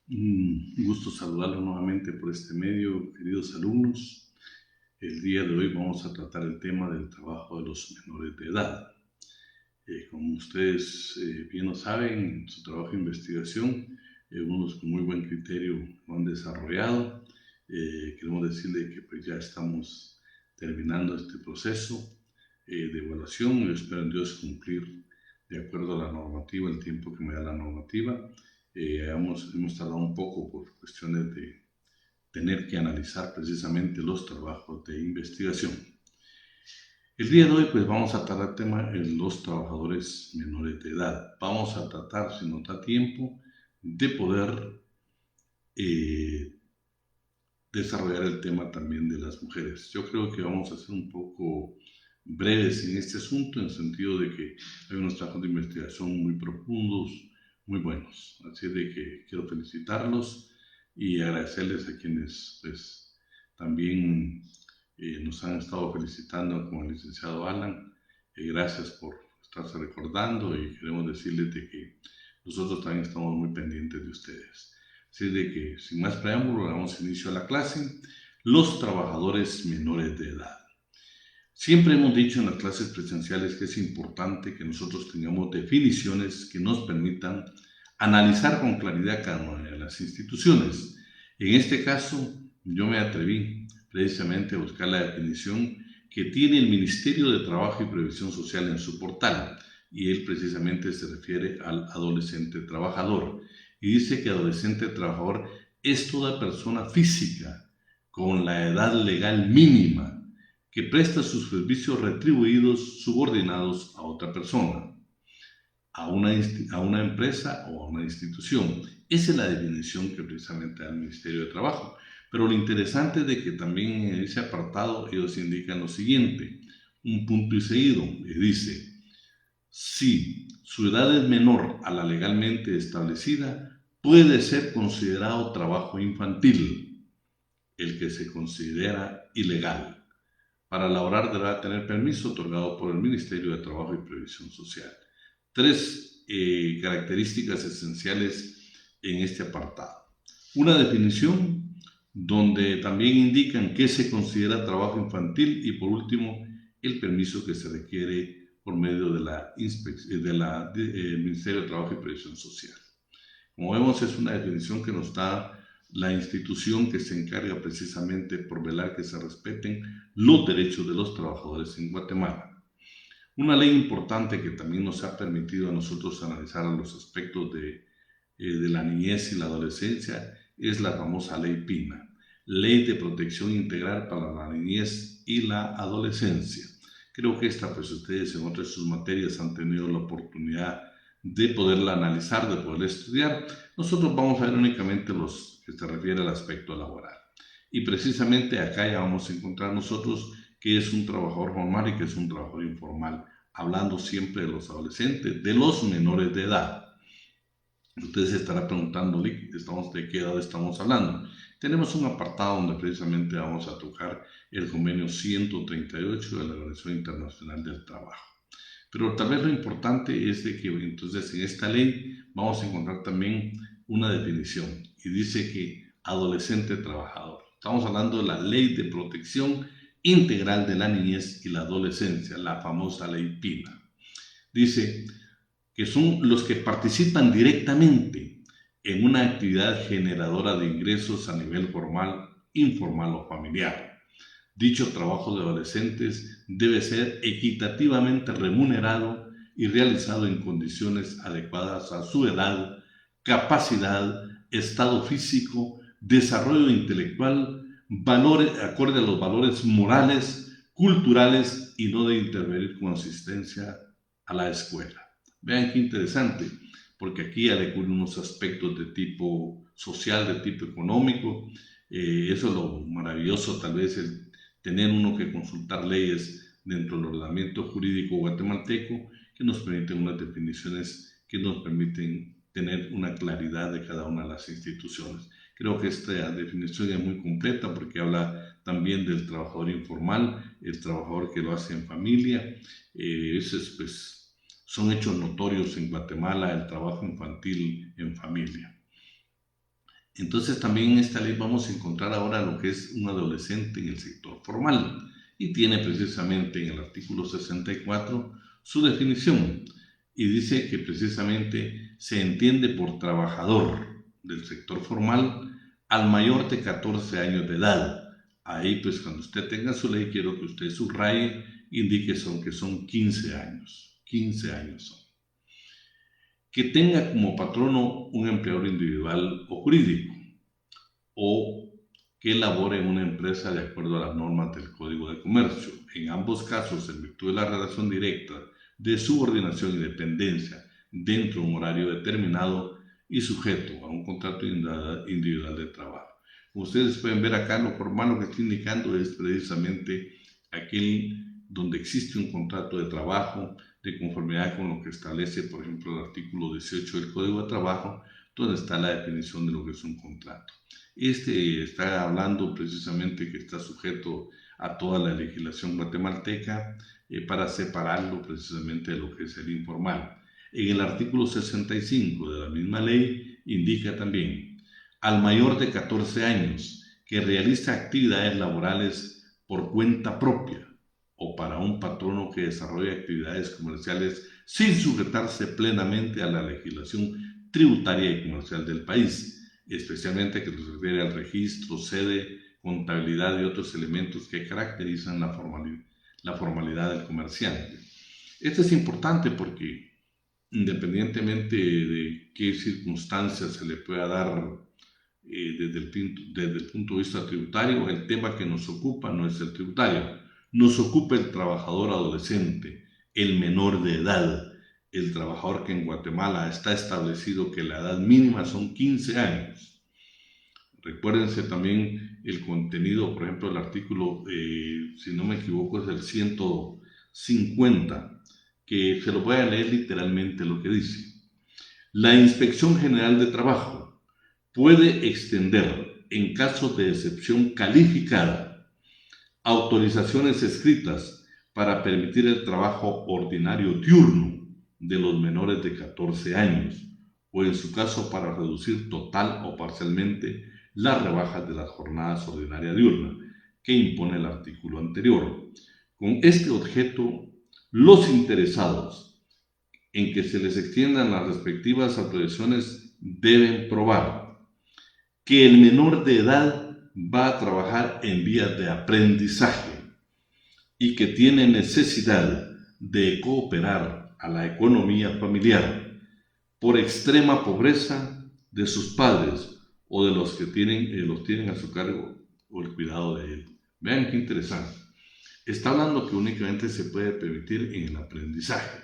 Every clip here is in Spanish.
Un gusto saludarlos nuevamente por este medio, queridos alumnos. El día de hoy vamos a tratar el tema del trabajo de los menores de edad. Como ustedes bien lo saben, en su trabajo de investigación, unos con muy buen criterio lo han desarrollado. Queremos decirle que pues ya estamos terminando este proceso de evaluación. Yo espero en Dios cumplir de acuerdo a la normativa, el tiempo que me da la normativa. Hemos tardado un poco por cuestiones de tener que analizar precisamente los trabajos de investigación. El día de hoy pues vamos a tratar el tema de los trabajadores menores de edad. Vamos a tratar, si nos da tiempo, de poder eh, desarrollar el tema también de las mujeres. Yo creo que vamos a ser un poco breves en este asunto, en el sentido de que hay unos trabajos de investigación muy profundos, muy buenos. Así de que quiero felicitarlos y agradecerles a quienes pues, también nos han estado felicitando, como el licenciado Alan. Gracias por estarse recordando y queremos decirles de que nosotros también estamos muy pendientes de ustedes. Así de que, sin más preámbulo, damos inicio a la clase. Los trabajadores menores de edad. Siempre hemos dicho en las clases presenciales que es importante que nosotros tengamos definiciones que nos permitan analizar con claridad cada una de las instituciones. En este caso, yo me atreví precisamente a buscar la definición que tiene el Ministerio de Trabajo y Previsión Social en su portal, y él precisamente se refiere al adolescente trabajador, y dice que adolescente trabajador es toda persona física con la edad legal mínima que presta sus servicios retribuidos subordinados a otra persona, a una empresa o a una institución. Esa es la definición que precisamente da el Ministerio de Trabajo. Pero lo interesante es de que también en ese apartado ellos indican lo siguiente, un punto y seguido, y dice, si su edad es menor a la legalmente establecida, puede ser considerado trabajo infantil, el que se considera ilegal. Para laborar deberá tener permiso otorgado por el Ministerio de Trabajo y Previsión Social. Tres características esenciales en este apartado. Una definición donde también indican qué se considera trabajo infantil y por último el permiso que se requiere por medio de la Ministerio de Trabajo y Previsión Social. Como vemos, es una definición que nos da la institución que se encarga precisamente por velar que se respeten los derechos de los trabajadores en Guatemala. Una ley importante que también nos ha permitido a nosotros analizar los aspectos de la niñez y la adolescencia es la famosa Ley PINA, Ley de Protección Integral para la Niñez y la Adolescencia. Creo que esta, pues ustedes en otras sus materias han tenido la oportunidad de poderla analizar, de poderla estudiar. Nosotros vamos a ver únicamente los que se refiere al aspecto laboral. Y precisamente acá ya vamos a encontrar nosotros qué es un trabajador formal y qué es un trabajador informal, hablando siempre de los adolescentes, de los menores de edad. Ustedes se estarán preguntando de qué edad estamos hablando. Tenemos un apartado donde precisamente vamos a tocar el convenio 138 de la Organización Internacional del Trabajo. Pero tal vez lo importante es de que entonces en esta ley vamos a encontrar también una definición y dice que adolescente trabajador. Estamos hablando de la Ley de Protección Integral de la Niñez y la Adolescencia, la famosa Ley PINA. Dice que son los que participan directamente en una actividad generadora de ingresos a nivel formal, informal o familiar. Dicho trabajo de adolescentes debe ser equitativamente remunerado y realizado en condiciones adecuadas a su edad, capacidad, estado físico, desarrollo intelectual, valores acorde a los valores morales, culturales y no de intervenir con asistencia a la escuela. Vean qué interesante, porque aquí ya le cubren unos aspectos de tipo social, de tipo económico. Eso es lo maravilloso, tal vez, el tener uno que consultar leyes dentro del ordenamiento jurídico guatemalteco que nos permiten unas definiciones que nos permiten tener una claridad de cada una de las instituciones. Creo que esta definición es muy completa porque habla también del trabajador informal, el trabajador que lo hace en familia. Eso es, pues, son hechos notorios en Guatemala, el trabajo infantil en familia. Entonces también en esta ley vamos a encontrar ahora lo que es un adolescente en el sector formal y tiene precisamente en el artículo 64 su definición y dice que precisamente se entiende por trabajador del sector formal al mayor de 14 años de edad. Ahí pues cuando usted tenga su ley quiero que usted subraye, indique que son 15 años, 15 años son. Que tenga como patrono un empleador individual o jurídico, o que labore en una empresa de acuerdo a las normas del Código de Comercio. En ambos casos, en virtud de la relación directa de subordinación y dependencia dentro de un horario determinado y sujeto a un contrato individual de trabajo. Como ustedes pueden ver acá, lo formal lo que está indicando es precisamente aquel donde existe un contrato de trabajo de conformidad con lo que establece, por ejemplo, el artículo 18 del Código de Trabajo, donde está la definición de lo que es un contrato. Este está hablando precisamente que está sujeto a toda la legislación guatemalteca para separarlo precisamente de lo que es el informal. En el artículo 65 de la misma ley indica también al mayor de 14 años que realiza actividades laborales por cuenta propia o para un patrono que desarrolla actividades comerciales sin sujetarse plenamente a la legislación tributaria y comercial del país, especialmente que se refiere al registro, sede, contabilidad y otros elementos que caracterizan la formalidad del comerciante. Esto es importante porque independientemente de qué circunstancias se le pueda dar desde el punto de vista tributario, el tema que nos ocupa no es el tributario, nos ocupa el trabajador adolescente, el menor de edad, el trabajador que en Guatemala está establecido que la edad mínima son 15 años. Recuérdense también el contenido, por ejemplo, el artículo, si no me equivoco, es el 150, que se lo voy a leer literalmente lo que dice. La Inspección General de Trabajo puede extender, en caso de excepción calificada, autorizaciones escritas para permitir el trabajo ordinario diurno de los menores de 14 años, o en su caso para reducir total o parcialmente las rebajas de las jornadas ordinarias diurnas que impone el artículo anterior. Con este objeto, los interesados en que se les extiendan las respectivas autorizaciones deben probar que el menor de edad va a trabajar en vías de aprendizaje y que tiene necesidad de cooperar a la economía familiar por extrema pobreza de sus padres o de los que los tienen a su cargo o el cuidado de él. Vean qué interesante. Está hablando que únicamente se puede permitir en el aprendizaje.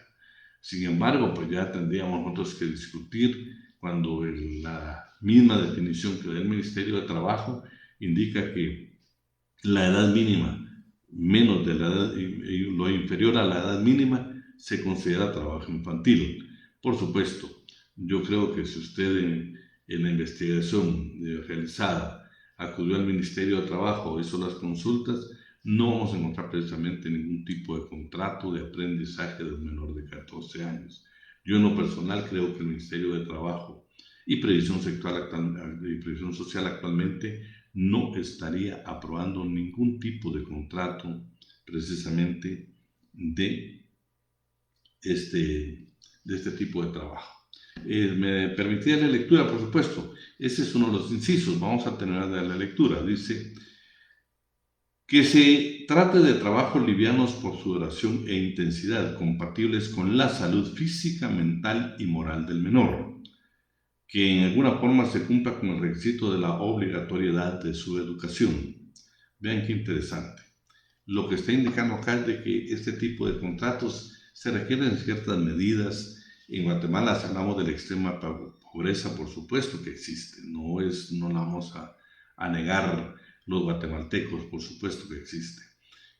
Sin embargo, pues ya tendríamos nosotros que discutir cuando la misma definición que da el Ministerio de Trabajo indica que la edad mínima menos de la edad, lo inferior a la edad mínima se considera trabajo infantil. Por supuesto, yo creo que si usted en la investigación realizada acudió al Ministerio de Trabajo, hizo las consultas, no vamos a encontrar precisamente ningún tipo de contrato de aprendizaje de un menor de 14 años. Yo en lo personal creo que el Ministerio de Trabajo y Previsión Social actualmente no estaría aprobando ningún tipo de contrato precisamente de este tipo de trabajo. Me permitía la lectura, por supuesto. Ese es uno de los incisos. Vamos a terminar de la lectura. Dice que se trate de trabajos livianos por su duración e intensidad, compatibles con la salud física, mental y moral del menor, que en alguna forma se cumpla con el requisito de la obligatoriedad de su educación. Vean qué interesante. Lo que está indicando acá es de que este tipo de contratos se requieren ciertas medidas. En Guatemala hablamos de la extrema pobreza, por supuesto que existe, no la vamos a negar los guatemaltecos, por supuesto que existe.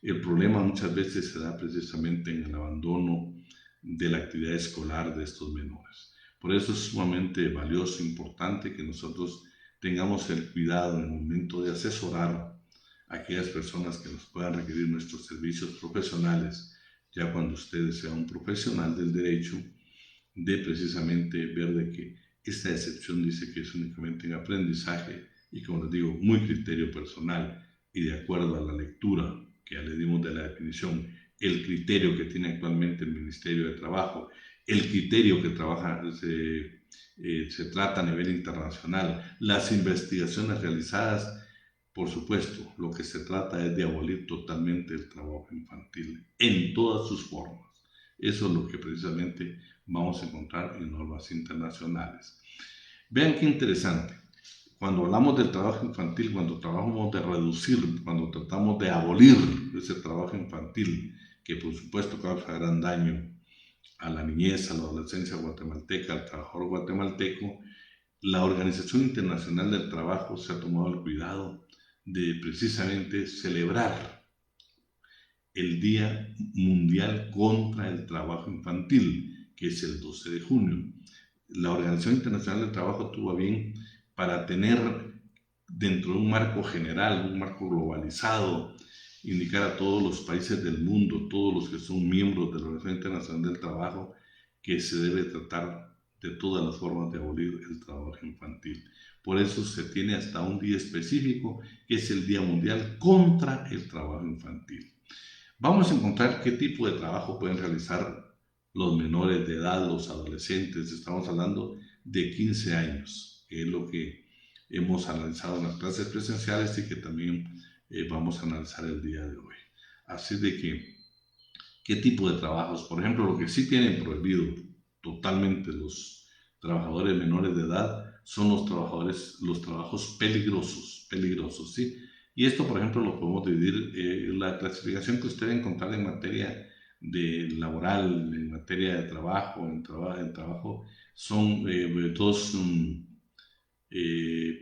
El problema muchas veces se da precisamente en el abandono de la actividad escolar de estos menores. Por eso es sumamente valioso e importante que nosotros tengamos el cuidado en el momento de asesorar a aquellas personas que nos puedan requerir nuestros servicios profesionales, ya cuando usted sea un profesional del derecho, de precisamente ver de que Esta excepción dice que es únicamente en aprendizaje y, como les digo, muy criterio personal y de acuerdo a la lectura que ya le dimos de la definición, el criterio que tiene actualmente el Ministerio de Trabajo, el criterio que se trata a nivel internacional, las investigaciones realizadas. Por supuesto, lo que se trata es de abolir totalmente el trabajo infantil en todas sus formas. Eso es lo que precisamente vamos a encontrar en normas internacionales. Vean qué interesante. Cuando hablamos del trabajo infantil, cuando tratamos de reducir, cuando tratamos de abolir ese trabajo infantil, que por supuesto causa gran daño a la niñez, a la adolescencia guatemalteca, al trabajador guatemalteco, la Organización Internacional del Trabajo se ha tomado el cuidado de precisamente celebrar el Día Mundial contra el Trabajo Infantil, que es el 12 de junio. La Organización Internacional del Trabajo tuvo a bien para tener dentro de un marco general, un marco globalizado, indicar a todos los países del mundo, todos los que son miembros de la Organización Internacional del Trabajo, que se debe tratar de todas las formas de abolir el trabajo infantil. Por eso se tiene hasta un día específico, que es el Día Mundial contra el Trabajo Infantil. Vamos a encontrar qué tipo de trabajo pueden realizar los menores de edad, los adolescentes. Estamos hablando de 15 años, que es lo que hemos analizado en las clases presenciales y que también vamos a analizar el día de hoy. Así de que, ¿qué tipo de trabajos? Por ejemplo, lo que sí tienen prohibido totalmente los trabajadores menores de edad son los trabajos peligrosos, ¿sí? Y esto, por ejemplo, lo podemos dividir, la clasificación que usted va a encontrar en materia de laboral, en materia de trabajo, en trabajo, son dos,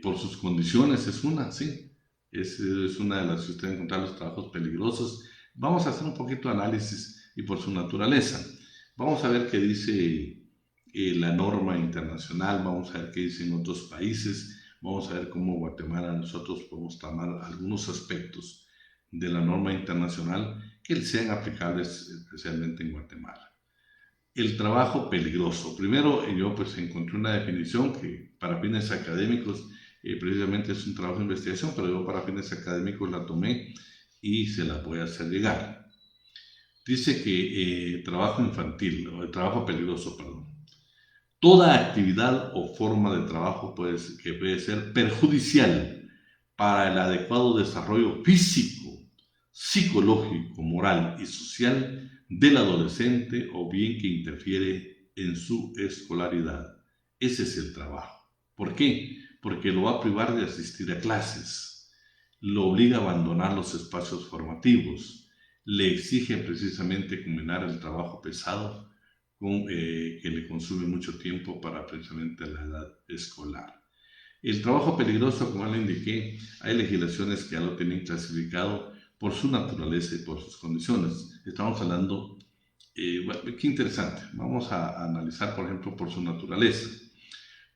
por sus condiciones, es una, sí, es una de las que usted va a encontrar los trabajos peligrosos. Vamos a hacer un poquito de análisis y por su naturaleza. Vamos a ver qué dice la norma internacional, vamos a ver qué dicen otros países, vamos a ver cómo Guatemala nosotros podemos tomar algunos aspectos de la norma internacional que sean aplicables especialmente en Guatemala. El trabajo peligroso. Primero yo pues encontré una definición que para fines académicos precisamente es un trabajo de investigación, pero yo para fines académicos la tomé y se la voy a hacer llegar. Dice que trabajo infantil, o trabajo peligroso, perdón. Toda actividad o forma de trabajo que puede ser perjudicial para el adecuado desarrollo físico, psicológico, moral y social del adolescente o bien que interfiere en su escolaridad. Ese es el trabajo. ¿Por qué? Porque lo va a privar de asistir a clases, lo obliga a abandonar los espacios formativos, le exige precisamente combinar el trabajo pesado que le consume mucho tiempo para precisamente la edad escolar. El trabajo peligroso, como le indiqué, hay legislaciones que ya lo tienen clasificado por su naturaleza y por sus condiciones. Estamos hablando, qué interesante, vamos a analizar, por ejemplo, por su naturaleza.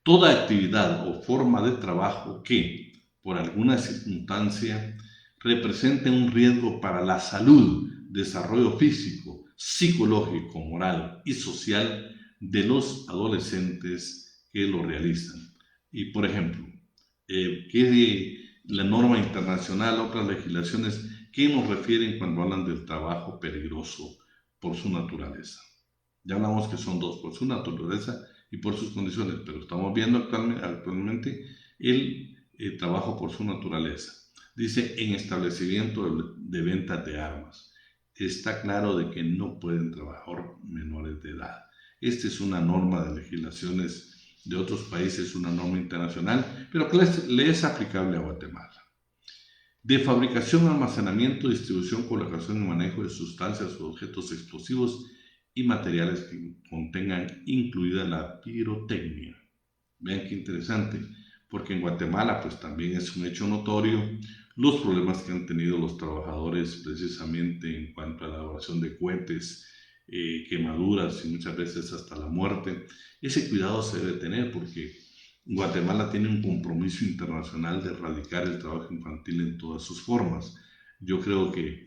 Toda actividad o forma de trabajo que, por alguna circunstancia, represente un riesgo para la salud, desarrollo físico, psicológico, moral y social de los adolescentes que lo realizan. Y por ejemplo, que la norma internacional, otras legislaciones, ¿qué nos refieren cuando hablan del trabajo peligroso por su naturaleza? Ya hablamos que son dos, por su naturaleza y por sus condiciones, pero estamos viendo actualmente el trabajo por su naturaleza. Dice, en establecimiento de ventas de armas. Está claro de que no pueden trabajar menores de edad. Esta es una norma de legislaciones de otros países, una norma internacional, pero que le es aplicable a Guatemala. De fabricación, almacenamiento, distribución, colocación y manejo de sustancias o objetos explosivos y materiales que contengan incluida la pirotecnia. Vean qué interesante, porque en Guatemala pues también es un hecho notorio los problemas que han tenido los trabajadores precisamente en cuanto a la elaboración de cohetes, quemaduras y muchas veces hasta la muerte. Ese cuidado se debe tener porque Guatemala tiene un compromiso internacional de erradicar el trabajo infantil en todas sus formas. Yo creo que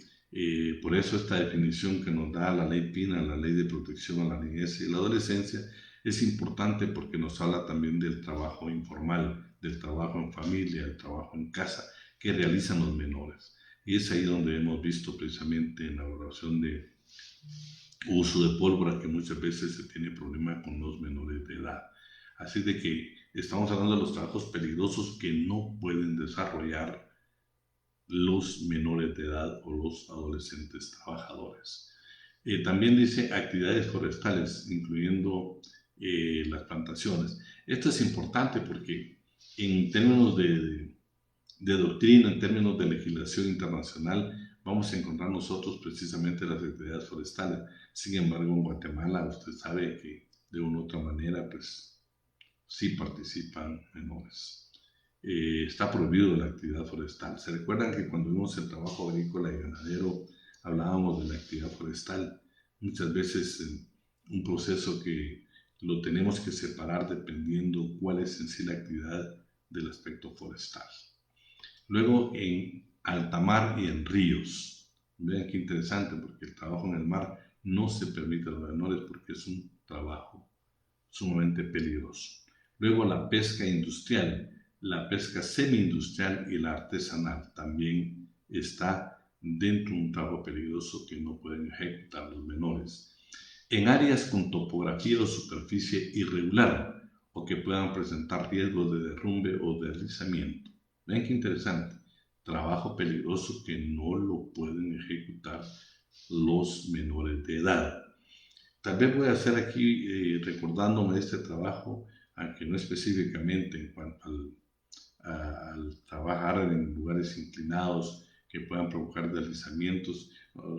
por eso esta definición que nos da la ley PINA, la Ley de Protección a la Niñez y la Adolescencia, Es importante porque nos habla también del trabajo informal, del trabajo en familia, del trabajo en casa que realizan los menores. Y es ahí donde hemos visto precisamente en la elaboración de uso de pólvora que muchas veces se tiene problema con los menores de edad. Así de que estamos hablando de los trabajos peligrosos que no pueden desarrollar los menores de edad o los adolescentes trabajadores. También dice actividades forestales, incluyendo las plantaciones. Esto es importante porque en términos de doctrina, en términos de legislación internacional, vamos a encontrar nosotros precisamente las actividades forestales. Sin embargo, en Guatemala, usted sabe que de una u otra manera, pues sí participan menores. Está prohibido la actividad forestal. ¿Se recuerdan que cuando vimos el trabajo agrícola y ganadero hablábamos de la actividad forestal? Muchas veces un proceso que lo tenemos que separar dependiendo cuál es en sí la actividad del aspecto forestal. Luego en alta mar y en ríos. Vean qué interesante, porque el trabajo en el mar no se permite a los menores porque es un trabajo sumamente peligroso. Luego la pesca industrial, la pesca semi-industrial y la artesanal también está dentro de un trabajo peligroso que no pueden ejecutar los menores. En áreas con topografía o superficie irregular o que puedan presentar riesgos de derrumbe o deslizamiento. Ven qué interesante. Trabajo peligroso que no lo pueden ejecutar los menores de edad. Tal vez voy a hacer aquí recordándome de este trabajo, aunque no específicamente en cuanto al trabajar en lugares inclinados que puedan provocar deslizamientos.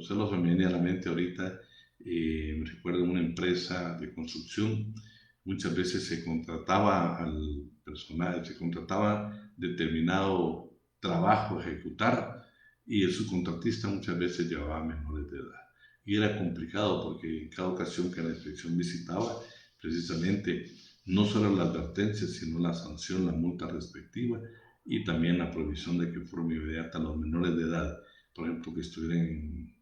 Se los me viene a la mente ahorita, me recuerdo una empresa de construcción, muchas veces se contrataba al personal, se contrataba determinado trabajo a ejecutar y el subcontratista muchas veces llevaba menores de edad. Y era complicado porque en cada ocasión que la inspección visitaba, precisamente no solo la advertencia, sino la sanción, la multa respectiva y también la prohibición de que forma inmediata a los menores de edad, por ejemplo, que estuvieran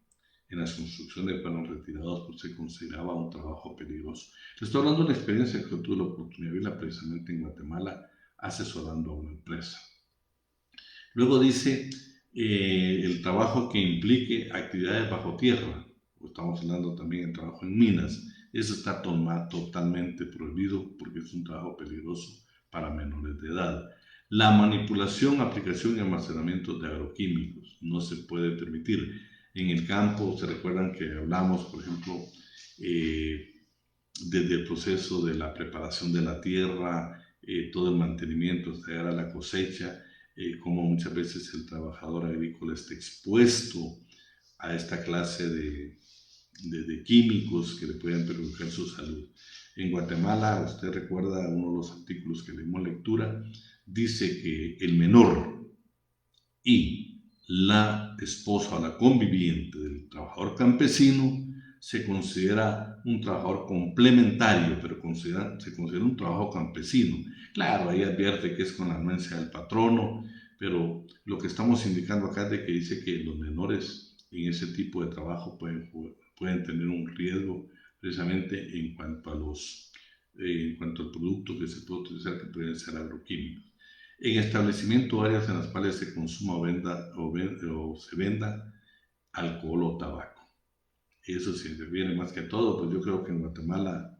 en las construcciones fueron retirados porque se consideraba un trabajo peligroso. Les estoy hablando de la experiencia que tuve la oportunidad de verla precisamente en Guatemala asesorando a una empresa. Luego dice el trabajo que implique actividades bajo tierra. Estamos hablando también del trabajo en minas. Eso está totalmente prohibido porque es un trabajo peligroso para menores de edad. La manipulación, aplicación y almacenamiento de agroquímicos no se puede permitir. En el campo, se recuerdan que hablamos, por ejemplo, desde el proceso de la preparación de la tierra, todo el mantenimiento hasta llegar a la cosecha, como muchas veces el trabajador agrícola está expuesto a esta clase de químicos que le pueden perjudicar su salud. En Guatemala, usted recuerda uno de los artículos que le dimos lectura, dice que el menor y la esposa o la conviviente del trabajador campesino se considera un trabajador complementario, pero se considera un trabajo campesino. Claro, ahí advierte que es con la anuencia del patrono, pero lo que estamos indicando acá es de que dice que los menores en ese tipo de trabajo pueden tener un riesgo precisamente en cuanto al producto que se puede utilizar, que pueden ser agroquímicos. En establecimiento áreas en las cuales se consuma o se venda alcohol o tabaco. Eso se refiere más que todo, pues yo creo que en Guatemala,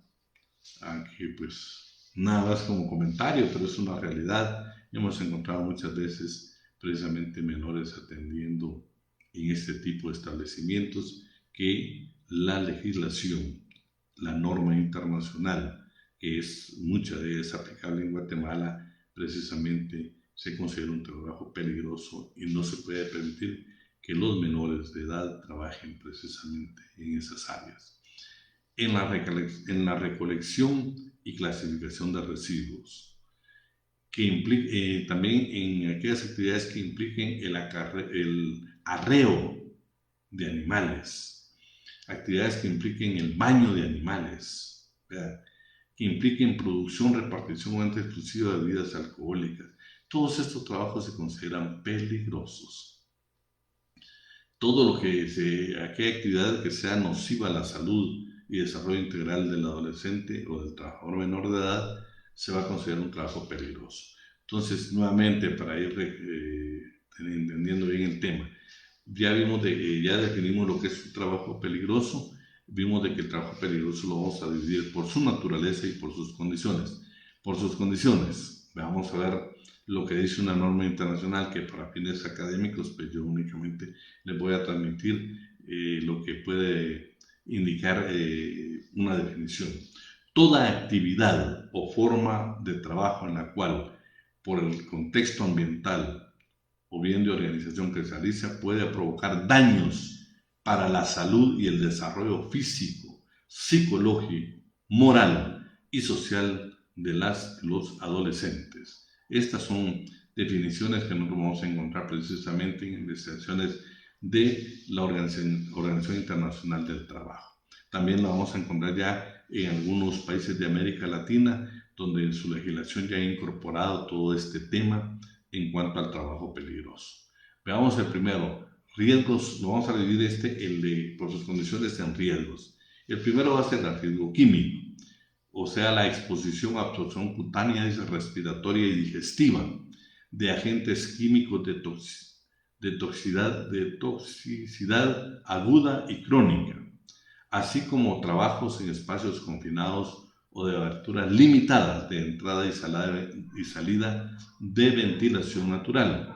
aquí pues nada más como comentario, pero es una realidad. Hemos encontrado muchas veces precisamente menores atendiendo en este tipo de establecimientos que la legislación, la norma internacional, que es mucha de ella es aplicable en Guatemala, precisamente se considera un trabajo peligroso y no se puede permitir que los menores de edad trabajen precisamente en esas áreas. En la recolección y clasificación de residuos, también en aquellas actividades que impliquen el arreo de animales, actividades que impliquen el baño de animales, ¿verdad? Que impliquen producción, repartición o venta exclusiva de bebidas alcohólicas. Todos estos trabajos se consideran peligrosos. Todo lo que aquella actividad que sea nociva a la salud y desarrollo integral del adolescente o del trabajador menor de edad, se va a considerar un trabajo peligroso. Entonces, nuevamente, para ir entendiendo bien el tema, ya definimos lo que es un trabajo peligroso. Vimos de que el trabajo peligroso lo vamos a dividir por su naturaleza y por sus condiciones. Por sus condiciones, vamos a ver lo que dice una norma internacional, que para fines académicos, pues yo únicamente les voy a transmitir lo que puede indicar una definición. Toda actividad o forma de trabajo en la cual, por el contexto ambiental o bien de organización que se realiza, puede provocar daños para la salud y el desarrollo físico, psicológico, moral y social de los adolescentes. Estas son definiciones que nosotros vamos a encontrar precisamente en investigaciones de la Organización Internacional del Trabajo. También la vamos a encontrar ya en algunos países de América Latina, donde en su legislación ya ha incorporado todo este tema en cuanto al trabajo peligroso. Veamos el primero, riesgos. Lo vamos a dividir por sus condiciones en riesgos. El primero va a ser el riesgo químico, o sea, la exposición a absorción cutánea, respiratoria y digestiva de agentes químicos de toxicidad aguda y crónica, así como trabajos en espacios confinados o de aberturas limitadas de entrada y salida de ventilación natural,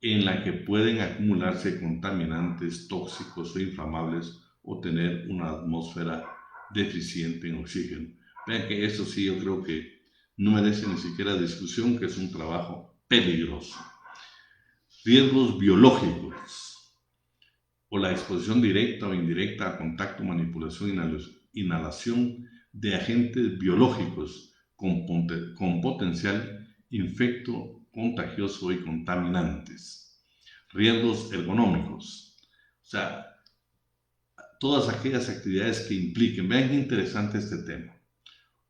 en la que pueden acumularse contaminantes tóxicos o inflamables o tener una atmósfera deficiente en oxígeno. Vean que eso sí, yo creo que no merece ni siquiera discusión, que es un trabajo peligroso. Riesgos biológicos o la exposición directa o indirecta a contacto, manipulación, inhalación de agentes biológicos con potencial infecto, contagioso y contaminantes. Riesgos ergonómicos, o sea, todas aquellas actividades que impliquen, vean qué interesante este tema,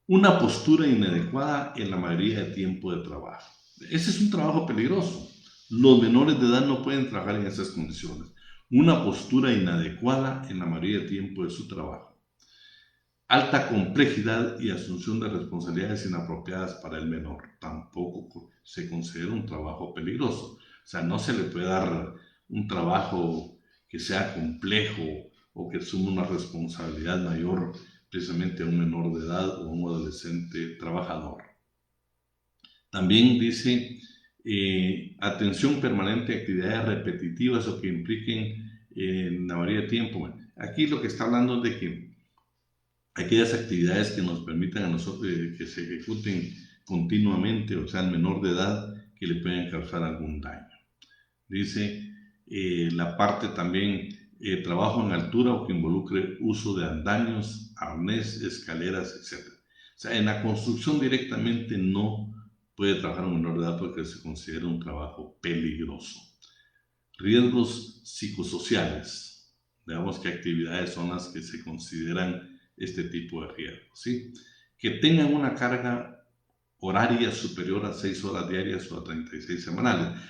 una postura inadecuada en la mayoría de tiempo de trabajo. Ese es un trabajo peligroso. Los menores de edad no pueden trabajar en esas condiciones. Una postura inadecuada en la mayoría de tiempo de su trabajo. Alta complejidad y asunción de responsabilidades inapropiadas para el menor. Tampoco se considera un trabajo peligroso. O sea, no se le puede dar un trabajo que sea complejo o que asume una responsabilidad mayor precisamente a un menor de edad o a un adolescente trabajador. También dice atención permanente a actividades repetitivas o que impliquen la mayoría de tiempo. Bueno, aquí lo que está hablando es de que aquellas actividades que nos permitan a nosotros que se ejecuten continuamente, o sea, al menor de edad, que le pueden causar algún daño. Dice la parte también, trabajo en altura o que involucre uso de andamios, arnés, escaleras, etc. O sea, en la construcción directamente no puede trabajar un menor de edad porque se considera un trabajo peligroso. Riesgos psicosociales. Veamos qué actividades son las que se consideran este tipo de riesgos, ¿sí? Que tengan una carga horaria superior a 6 horas diarias o a 36 semanales.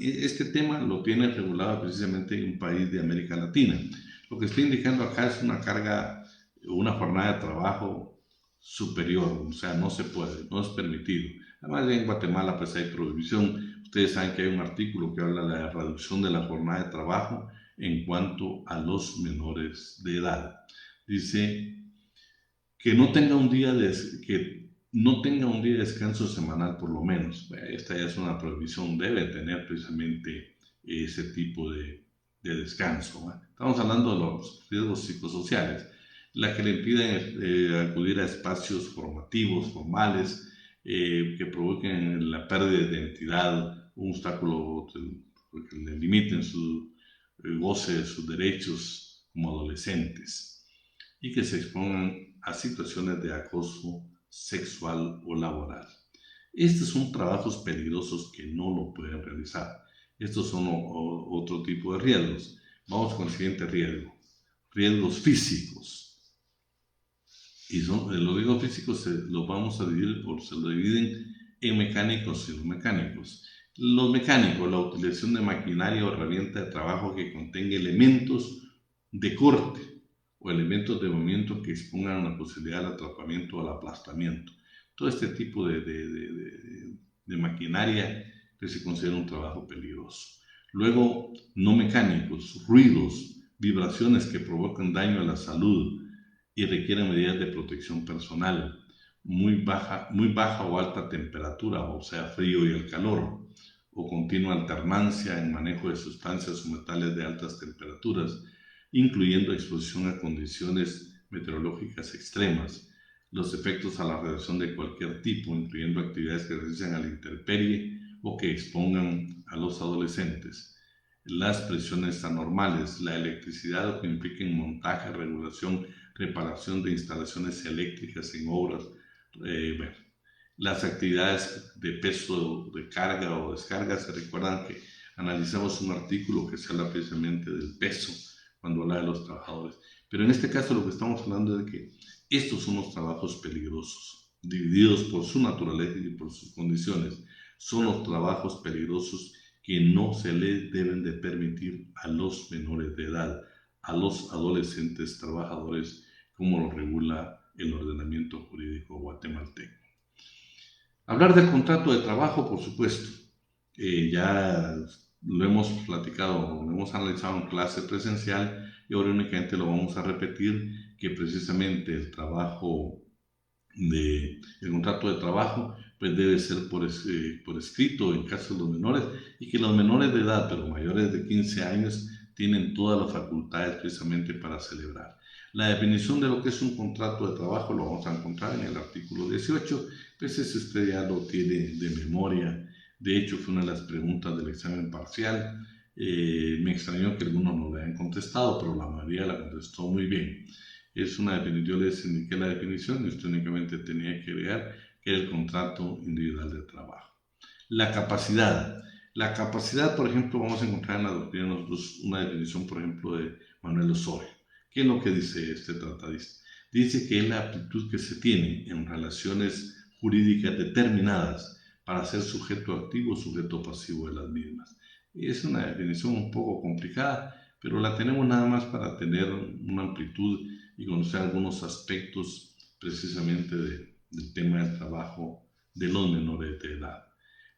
Este tema lo tiene regulado precisamente en un país de América Latina. Lo que estoy indicando acá es una carga, una jornada de trabajo superior, o sea, no se puede, no es permitido. Además, en Guatemala pues hay prohibición. Ustedes saben que hay un artículo que habla de la reducción de la jornada de trabajo en cuanto a los menores de edad. Dice que no tenga un día de descanso semanal por lo menos. Esta ya es una prohibición, debe tener precisamente ese tipo de descanso, ¿no? Estamos hablando de los riesgos psicosociales, la que le impiden acudir a espacios formativos, formales, que provoquen la pérdida de identidad, un obstáculo que le limiten su goce de sus derechos como adolescentes y que se expongan a situaciones de acoso sexual o laboral. Estos son trabajos peligrosos que no lo pueden realizar. Estos son otro tipo de riesgos. Vamos con el siguiente riesgo. Riesgos físicos. Y los riesgos físicos los vamos a dividir, o se lo dividen en mecánicos y no mecánicos. Los mecánicos, la utilización de maquinaria o herramienta de trabajo que contenga elementos de corte o elementos de movimiento que expongan la posibilidad del atrapamiento o al aplastamiento. Todo este tipo de maquinaria que se considera un trabajo peligroso. Luego, no mecánicos, ruidos, vibraciones que provocan daño a la salud y requieren medidas de protección personal, muy baja o alta temperatura, o sea, frío y el calor, o continua alternancia en manejo de sustancias o metales de altas temperaturas, incluyendo exposición a condiciones meteorológicas extremas, los efectos a la radiación de cualquier tipo, incluyendo actividades que realizan a la intemperie o que expongan a los adolescentes, las presiones anormales, la electricidad o que impliquen montaje, regulación, reparación de instalaciones eléctricas en obras, las actividades de peso, de carga o descarga. Se recuerdan que analizamos un artículo que se habla precisamente del peso cuando habla de los trabajadores. Pero en este caso lo que estamos hablando es de que estos son los trabajos peligrosos, divididos por su naturaleza y por sus condiciones. Son los trabajos peligrosos que no se les deben de permitir a los menores de edad, a los adolescentes trabajadores, como lo regula el ordenamiento jurídico guatemalteco. Hablar del contrato de trabajo, por supuesto, ya lo hemos platicado, lo hemos analizado en clase presencial y ahora únicamente lo vamos a repetir, que precisamente el contrato de trabajo pues debe ser por escrito en caso de los menores, y que los menores de edad, pero mayores de 15 años, tienen todas las facultades precisamente para celebrar. La definición de lo que es un contrato de trabajo lo vamos a encontrar en el artículo 18, pues ese usted ya lo tiene de memoria. De hecho, fue una de las preguntas del examen parcial. Me extrañó que algunos no le hayan contestado, pero la mayoría la contestó muy bien. Es una definición, yo les indiqué la definición y usted únicamente tenía que agregar que era el contrato individual de trabajo. La capacidad. La capacidad, por ejemplo, vamos a encontrar en la doctrina nosotros una definición, por ejemplo, de Manuel Osorio. ¿Qué es lo que dice este tratadista? Dice que es la aptitud que se tiene en relaciones jurídicas determinadas para ser sujeto activo o sujeto pasivo de las mismas. Es una definición un poco complicada, pero la tenemos nada más para tener una amplitud y conocer algunos aspectos precisamente del tema del trabajo de los menores de edad.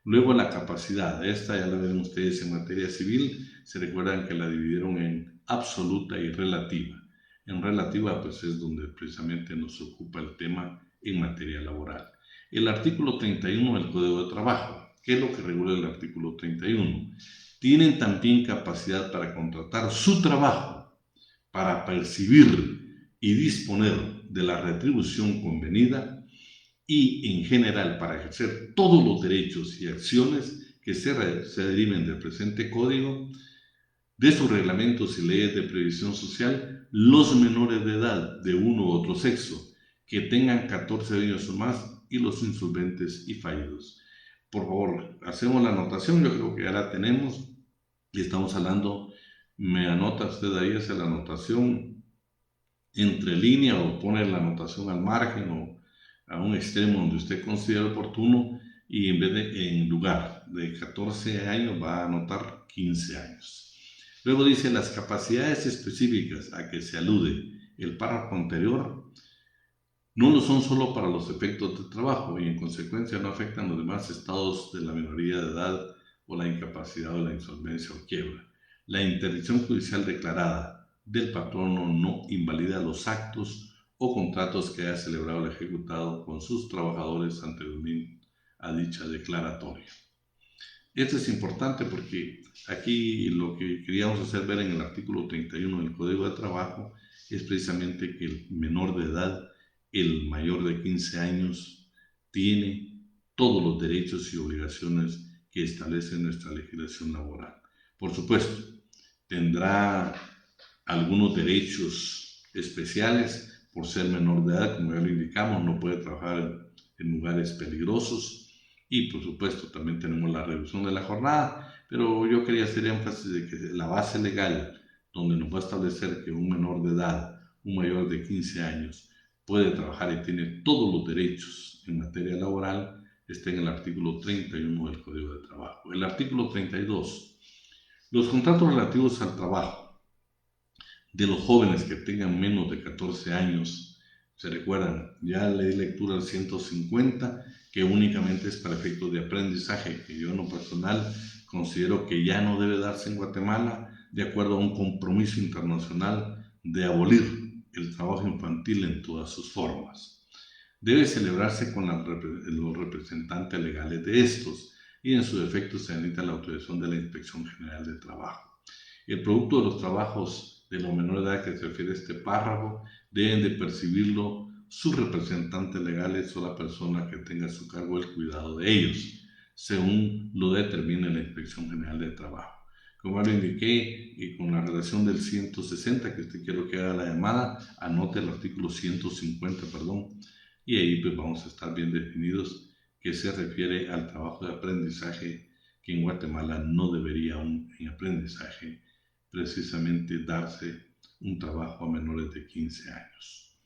Luego la capacidad, esta ya la ven ustedes en materia civil, se recuerdan que la dividieron en absoluta y relativa. En relativa pues es donde precisamente nos ocupa el tema en materia laboral. El artículo 31 del Código de Trabajo, ¿qué es lo que regula el artículo 31? Tienen también capacidad para contratar su trabajo, para percibir y disponer de la retribución convenida y en general para ejercer todos los derechos y acciones que se deriven del presente código, de sus reglamentos y leyes de previsión social, los menores de edad de uno u otro sexo que tengan 14 años o más y los insolventes y fallidos. Por favor, hacemos la anotación, yo creo que ya la tenemos y estamos hablando, me anota usted ahí, hace la anotación entre línea o pone la anotación al margen o a un extremo donde usted considere oportuno, y en lugar de 14 años va a anotar 15 años. Luego dice las capacidades específicas a que se alude el párrafo anterior no lo son solo para los efectos de trabajo y en consecuencia no afectan los demás estados de la minoría de edad o la incapacidad o la insolvencia o quiebra. La interdicción judicial declarada del patrono no invalida los actos o contratos que haya celebrado el ejecutado con sus trabajadores anteriormente a dicha declaratoria. Esto es importante porque aquí lo que queríamos hacer ver en el artículo 31 del Código de Trabajo es precisamente que el menor de edad, el mayor de 15 años, tiene todos los derechos y obligaciones que establece nuestra legislación laboral. Por supuesto, tendrá algunos derechos especiales por ser menor de edad, como ya lo indicamos, no puede trabajar en lugares peligrosos y por supuesto también tenemos la reducción de la jornada, pero yo quería hacer énfasis de que la base legal donde nos va a establecer que un menor de edad, un mayor de 15 años, puede trabajar y tiene todos los derechos en materia laboral, está en el artículo 31 del Código de Trabajo. El artículo 32. Los contratos relativos al trabajo de los jóvenes que tengan menos de 14 años. Se recuerdan, ya le di lectura al 150, que únicamente es para efectos de aprendizaje, que yo en lo personal considero que ya no debe darse en Guatemala, de acuerdo a un compromiso internacional de abolir el trabajo infantil en todas sus formas. Debe celebrarse con los representantes legales de estos, y en su defecto se necesita la autorización de la Inspección General de Trabajo. El producto de los trabajos de los menores de edad que se refiere a este párrafo deben de percibirlo sus representantes legales o la persona que tenga a su cargo el cuidado de ellos, según lo determine la Inspección General de Trabajo. Como ya lo indiqué, y con la redacción del 160, que usted quiero que haga la llamada, anote el artículo 150, y ahí pues vamos a estar bien definidos que se refiere al trabajo de aprendizaje, que en Guatemala no debería en aprendizaje precisamente darse un trabajo a menores de 15 años.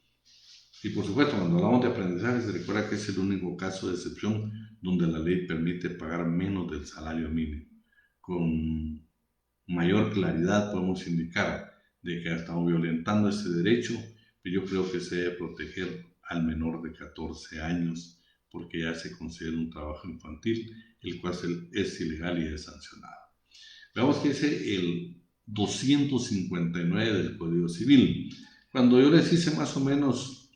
Y por supuesto, cuando hablamos de aprendizaje, se recuerda que es el único caso de excepción donde la ley permite pagar menos del salario mínimo. Con mayor claridad podemos indicar de que estamos violentando ese derecho, pero yo creo que se debe proteger al menor de 14 años porque ya se considera un trabajo infantil, el cual es ilegal y es sancionado. Veamos qué dice el 259 del Código Civil. Cuando yo les hice más o menos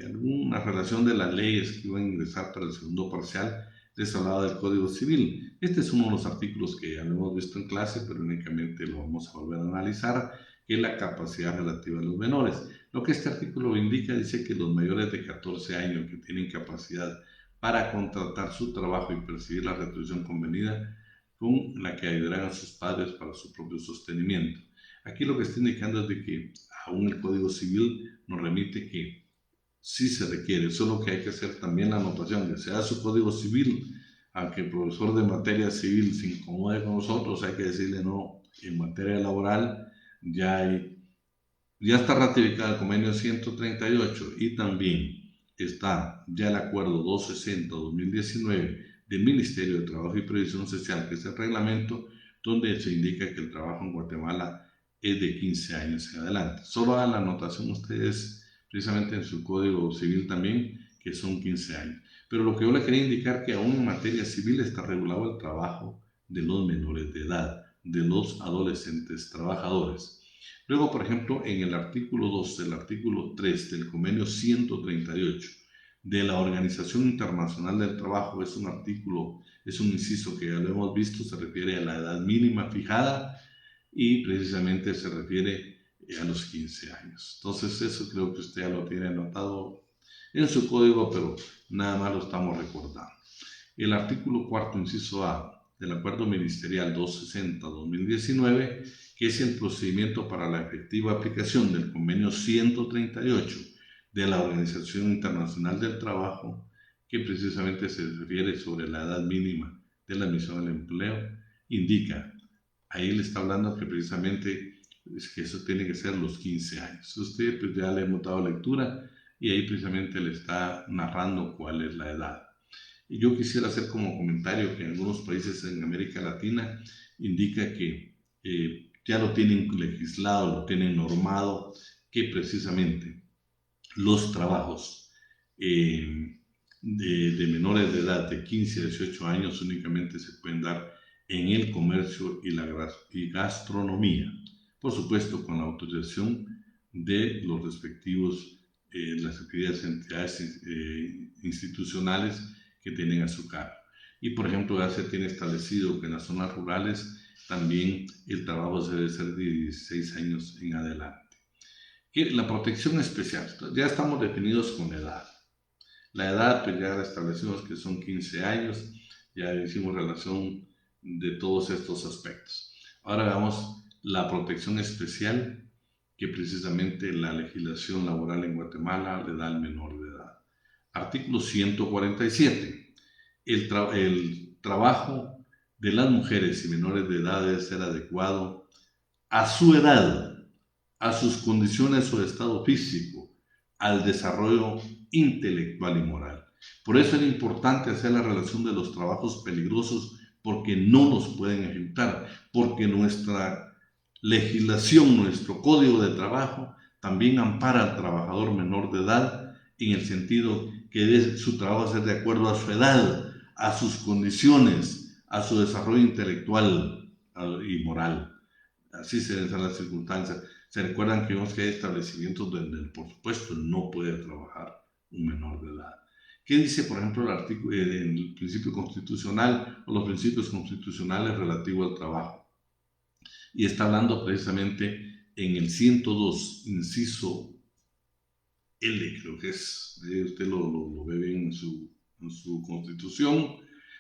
alguna relación de las leyes que iban a ingresar para el segundo parcial, les hablaba del Código Civil. Este es uno de los artículos que ya lo hemos visto en clase, pero únicamente lo vamos a volver a analizar, que es la capacidad relativa de los menores. Lo que este artículo indica, dice que los mayores de 14 años que tienen capacidad para contratar su trabajo y percibir la retribución convenida con la que ayudarán a sus padres para su propio sostenimiento. Aquí lo que está indicando es de que aún el Código Civil nos remite que sí se requiere, solo que hay que hacer también la anotación de sea su Código Civil, aunque el profesor de materia civil se incomode con nosotros, hay que decirle no, en materia laboral ya está ratificado el convenio 138 y también está ya el acuerdo 260-2019 del Ministerio de Trabajo y Previsión Social, que es el reglamento donde se indica que el trabajo en Guatemala es de 15 años en adelante. Solo hagan la anotación ustedes precisamente en su Código Civil también, que son 15 años. Pero lo que yo le quería indicar que aún en materia civil está regulado el trabajo de los menores de edad, de los adolescentes trabajadores. Luego, por ejemplo, en el artículo 2 del artículo 3 del convenio 138 de la Organización Internacional del Trabajo, es un artículo, es un inciso que ya lo hemos visto, se refiere a la edad mínima fijada y precisamente se refiere a los 15 años. Entonces eso creo que usted ya lo tiene anotado en su código, pero nada más lo estamos recordando. El artículo 4, inciso A, del Acuerdo Ministerial 260-2019, que es el procedimiento para la efectiva aplicación del Convenio 138 de la Organización Internacional del Trabajo, que precisamente se refiere sobre la edad mínima de la admisión al empleo, indica, ahí le está hablando que precisamente es que eso tiene que ser los 15 años. Usted pues ya le hemos dado lectura y ahí precisamente le está narrando cuál es la edad. Y yo quisiera hacer como comentario que en algunos países en América Latina indica que ya lo tienen legislado, lo tienen normado, que precisamente los trabajos de menores de edad de 15 a 18 años únicamente se pueden dar en el comercio y gastronomía. Por supuesto, con la autorización de los respectivos, las actividades entidades institucionales que tienen a su cargo. Y por ejemplo, ya se tiene establecido que en las zonas rurales también el trabajo debe ser de 16 años en adelante. Y la protección especial, ya estamos definidos con edad. La edad, pues ya la establecimos que son 15 años, ya hicimos relación de todos estos aspectos. Ahora veamos la protección especial que precisamente la legislación laboral en Guatemala le da al menor de edad. Artículo 147. El trabajo de las mujeres y menores de edad debe ser adecuado a su edad, a sus condiciones o estado físico, al desarrollo intelectual y moral. Por eso es importante hacer la relación de los trabajos peligrosos porque no los pueden ejecutar, porque nuestra legislación, nuestro Código de Trabajo, también ampara al trabajador menor de edad en el sentido que su trabajo ser de acuerdo a su edad, a sus condiciones, a su desarrollo intelectual y moral. Así se dan las circunstancias. Se recuerdan que vemos que hay establecimientos donde, por supuesto, no puede trabajar un menor de edad. ¿Qué dice, por ejemplo, el principio constitucional o los principios constitucionales relativos al trabajo? Y está hablando precisamente en el 102, inciso L, creo que es, usted lo ve bien en su constitución,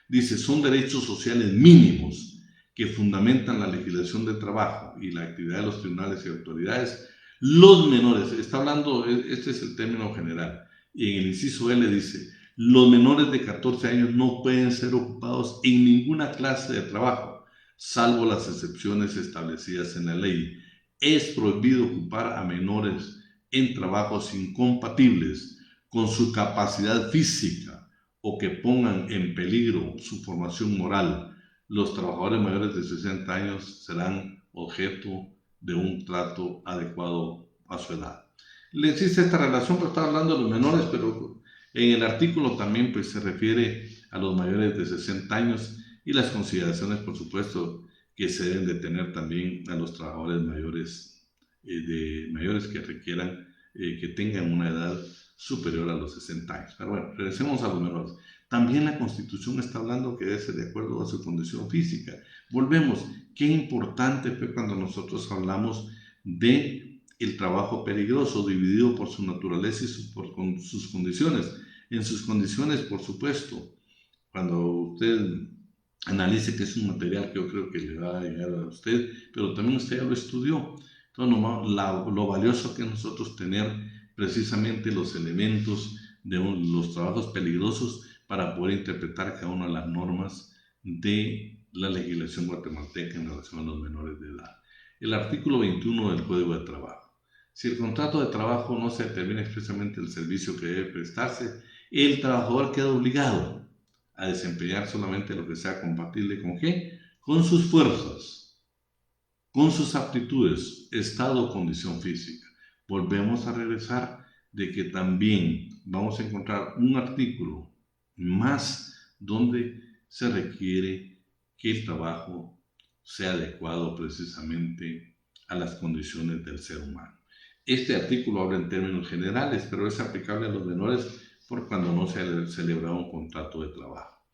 dice, son derechos sociales mínimos que fundamentan la legislación de trabajo y la actividad de los tribunales y autoridades. Los menores, está hablando, este es el término general, y en el inciso L dice, los menores de 14 años no pueden ser ocupados en ninguna clase de trabajo, salvo las excepciones establecidas en la ley. Es prohibido ocupar a menores en trabajos incompatibles con su capacidad física o que pongan en peligro su formación moral. Los trabajadores mayores de 60 años serán objeto de un trato adecuado a su edad. Le existe esta relación, pero está hablando de los menores, pero en el artículo también pues, se refiere a los mayores de 60 años y las consideraciones, por supuesto, que se deben de tener también a los trabajadores mayores que requieran que tengan una edad superior a los 60 años. Pero bueno, regresemos a los menores. También la Constitución está hablando que debe ser de acuerdo a su condición física. Volvemos, qué importante fue cuando nosotros hablamos de el trabajo peligroso, dividido por su naturaleza y por sus condiciones. En sus condiciones, por supuesto, cuando usted analice que es un material que yo creo que le va a llegar a usted, pero también usted ya lo estudió. Entonces, lo valioso que es nosotros tener precisamente los elementos de los trabajos peligrosos para poder interpretar cada una de las normas de la legislación guatemalteca en relación a los menores de edad. El artículo 21 del Código de Trabajo. Si el contrato de trabajo no se determina expresamente el servicio que debe prestarse, el trabajador queda obligado a desempeñar solamente lo que sea compatible con ¿qué? Con sus fuerzas, con sus aptitudes, estado o condición física. Volvemos a regresar de que también vamos a encontrar un artículo más donde se requiere que el trabajo sea adecuado precisamente a las condiciones del ser humano. Este artículo habla en términos generales, pero es aplicable a los menores por cuando no se ha celebrado un contrato de trabajo.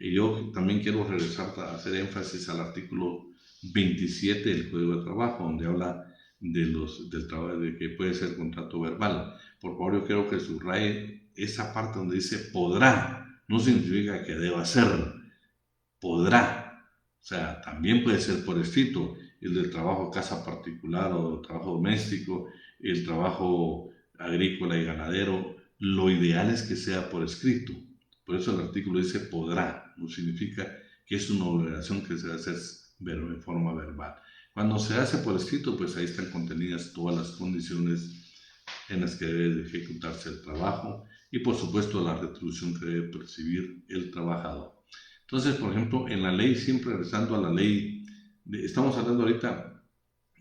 Y yo también quiero regresar a hacer énfasis al artículo 27 del Código de Trabajo, donde habla del trabajo, de que puede ser contrato verbal. Por favor, yo quiero que subraye esa parte donde dice podrá, no significa que deba ser, podrá. O sea, también puede ser por escrito, el del trabajo casa particular o trabajo doméstico, el trabajo agrícola y ganadero, lo ideal es que sea por escrito. Por eso el artículo dice podrá, no significa que es una obligación que se debe hacer de forma verbal. Cuando se hace por escrito, pues ahí están contenidas todas las condiciones en las que debe de ejecutarse el trabajo y por supuesto la retribución que debe percibir el trabajador. Entonces, por ejemplo, en la ley, siempre regresando a la ley, estamos hablando ahorita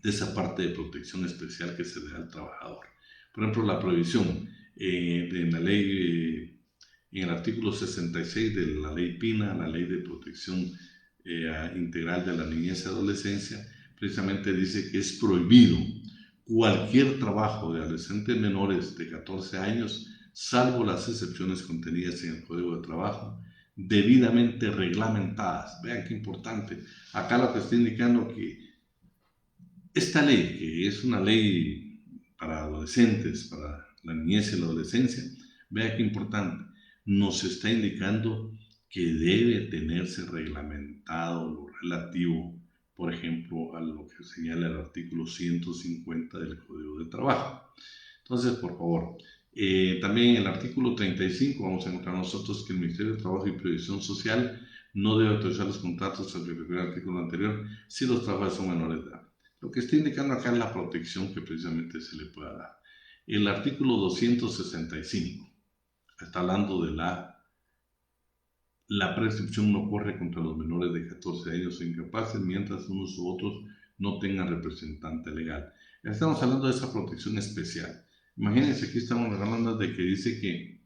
de esa parte de protección especial que se le da al trabajador. Por ejemplo, la prohibición en la ley, en el artículo 66 de la ley PINA, la ley de protección integral de la niñez y adolescencia, precisamente dice que es prohibido cualquier trabajo de adolescentes menores de 14 años, salvo las excepciones contenidas en el Código de Trabajo, debidamente reglamentadas. Vean qué importante. Acá lo que está indicando que esta ley, que es una ley para adolescentes, para la niñez y la adolescencia, vean qué importante, nos está indicando que debe tenerse reglamentado lo relativo, por ejemplo, a lo que señala el artículo 150 del Código de Trabajo. Entonces, por favor, también en el artículo 35 vamos a encontrar nosotros que el Ministerio de Trabajo y Previsión Social no debe autorizar los contratos al referir al artículo anterior si los trabajadores son menores de edad. Lo que está indicando acá es la protección que precisamente se le pueda dar. El artículo 265 está hablando de la prescripción no corre contra los menores de 14 años o incapaces mientras unos u otros no tengan representante legal. Estamos hablando de esa protección especial. Imagínense, aquí estamos hablando de que dice que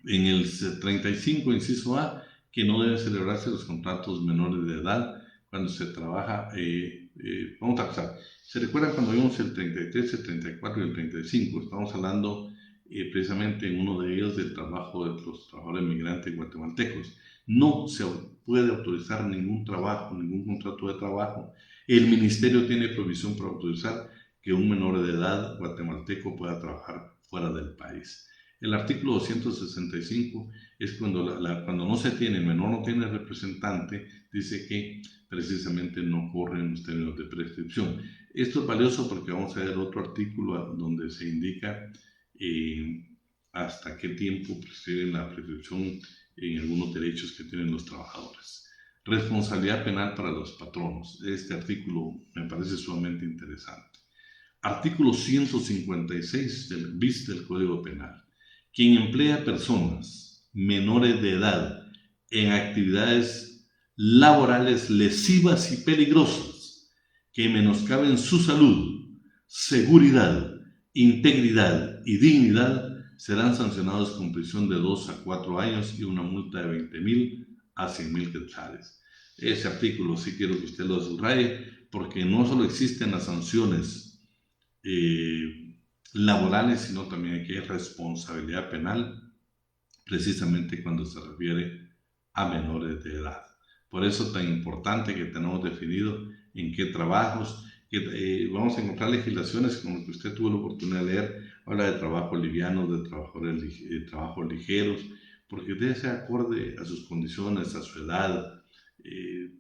en el 35, inciso A, que no deben celebrarse los contratos menores de edad cuando se trabaja, vamos a empezar. ¿Se recuerdan cuando vimos el 33, el 34 y el 35? Estamos hablando precisamente en uno de ellos del trabajo de los trabajadores migrantes guatemaltecos. No se puede autorizar ningún trabajo, ningún contrato de trabajo. El ministerio tiene provisión para autorizar que un menor de edad guatemalteco pueda trabajar fuera del país. El artículo 265 es cuando, cuando no se tiene, el menor no tiene representante, dice que precisamente no corren los términos de prescripción. Esto es valioso porque vamos a ver otro artículo donde se indica hasta qué tiempo prescriben la prescripción en algunos derechos que tienen los trabajadores. Responsabilidad penal para los patronos. Este artículo me parece sumamente interesante. Artículo 156 del bis del Código Penal. Quien emplea personas menores de edad en actividades laborales lesivas y peligrosas que menoscaben su salud, seguridad, integridad y dignidad serán sancionados con prisión de 2 a 4 años y una multa de 20,000 a 100,000 quetzales. Ese artículo sí quiero que usted lo subraye, porque no solo existen las sanciones laborales, sino también aquí hay responsabilidad penal, precisamente cuando se refiere a menores de edad. Por eso tan importante que tenemos definido en qué trabajos, que vamos a encontrar legislaciones como que usted tuvo la oportunidad de leer, habla de trabajos livianos, de trabajos ligeros, porque debe ser acorde a sus condiciones, a su edad.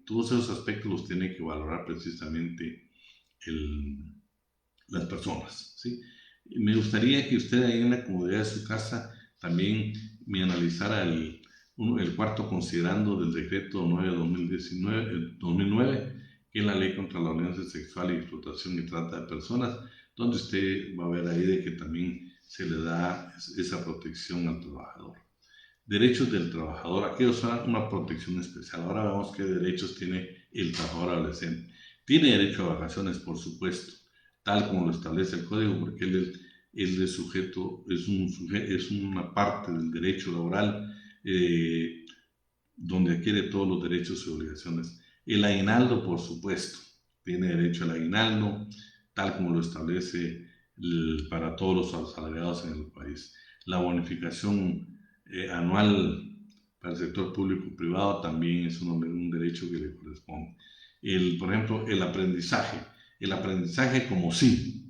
Todos esos aspectos los tiene que valorar precisamente las personas, ¿sí? Me gustaría que usted ahí en la comodidad de su casa también me analizara el cuarto considerando del decreto 9/2009, que es la ley contra la violencia sexual y explotación y trata de personas, donde usted va a ver ahí de que también se le da esa protección al trabajador. Derechos del trabajador, aquellos son una protección especial. Ahora vemos qué derechos tiene el trabajador adolescente. Tiene derecho a vacaciones, por supuesto, tal como lo establece el código, porque él es sujeto, es una parte del derecho laboral donde adquiere todos los derechos y obligaciones. El aguinaldo, por supuesto, tiene derecho al aguinaldo, tal como lo establece para todos los asalariados en el país. La bonificación anual para el sector público y privado también es un derecho que le corresponde. Por ejemplo, el aprendizaje como ¿sí?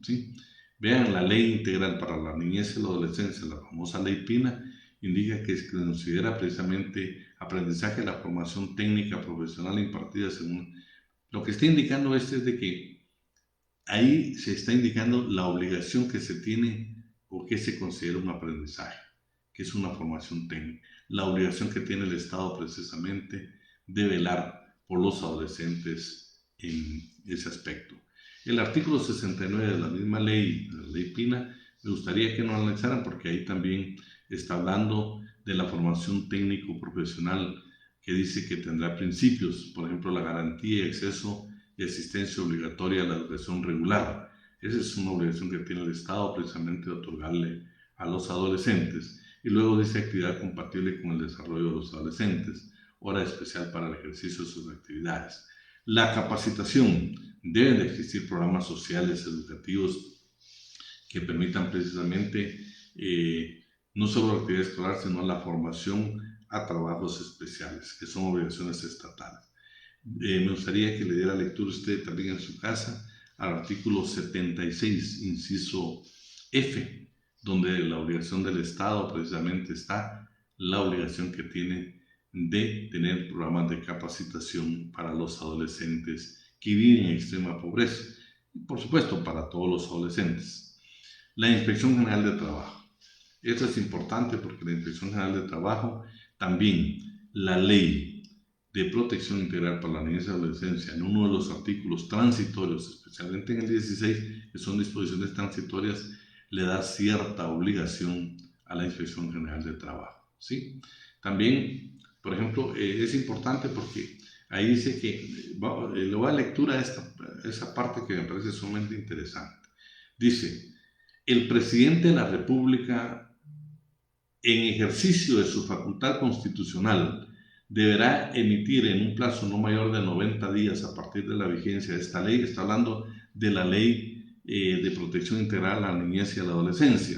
Vean la Ley Integral para la Niñez y la Adolescencia, la famosa Ley Pina, indica que se considera precisamente aprendizaje la formación técnica profesional impartida según... Lo que está indicando es de que ahí se está indicando la obligación que se tiene o que se considera un aprendizaje, que es una formación técnica. La obligación que tiene el Estado precisamente de velar por los adolescentes en ese aspecto. El artículo 69 de la misma ley, la ley Pina, me gustaría que nos analizaran porque ahí también está hablando de la formación técnico-profesional que dice que tendrá principios, por ejemplo, la garantía y acceso y asistencia obligatoria a la educación regular. Esa es una obligación que tiene el Estado precisamente de otorgarle a los adolescentes. Y luego dice actividad compatible con el desarrollo de los adolescentes, hora especial para el ejercicio de sus actividades. La capacitación. Deben de existir programas sociales, educativos, que permitan precisamente no solo la actividad escolar, sino la formación a trabajos especiales, que son obligaciones estatales. Me gustaría que le diera lectura usted también en su casa al artículo 76, inciso F, donde la obligación del Estado precisamente está la obligación que tiene de tener programas de capacitación para los adolescentes que viven en extrema pobreza, y por supuesto para todos los adolescentes. La Inspección General de Trabajo. Esto es importante porque la Inspección General de Trabajo, también la Ley de Protección Integral para la Niñez y Adolescencia, en uno de los artículos transitorios, especialmente en el 16, que son disposiciones transitorias, le da cierta obligación a la Inspección General de Trabajo, ¿sí? También, por ejemplo, es importante porque Ahí dice que, le voy a lectura esa parte que me parece sumamente interesante. Dice, el presidente de la República, en ejercicio de su facultad constitucional, deberá emitir en un plazo no mayor de 90 días a partir de la vigencia de esta ley. Está hablando de la ley de protección integral a la niñez y a la adolescencia.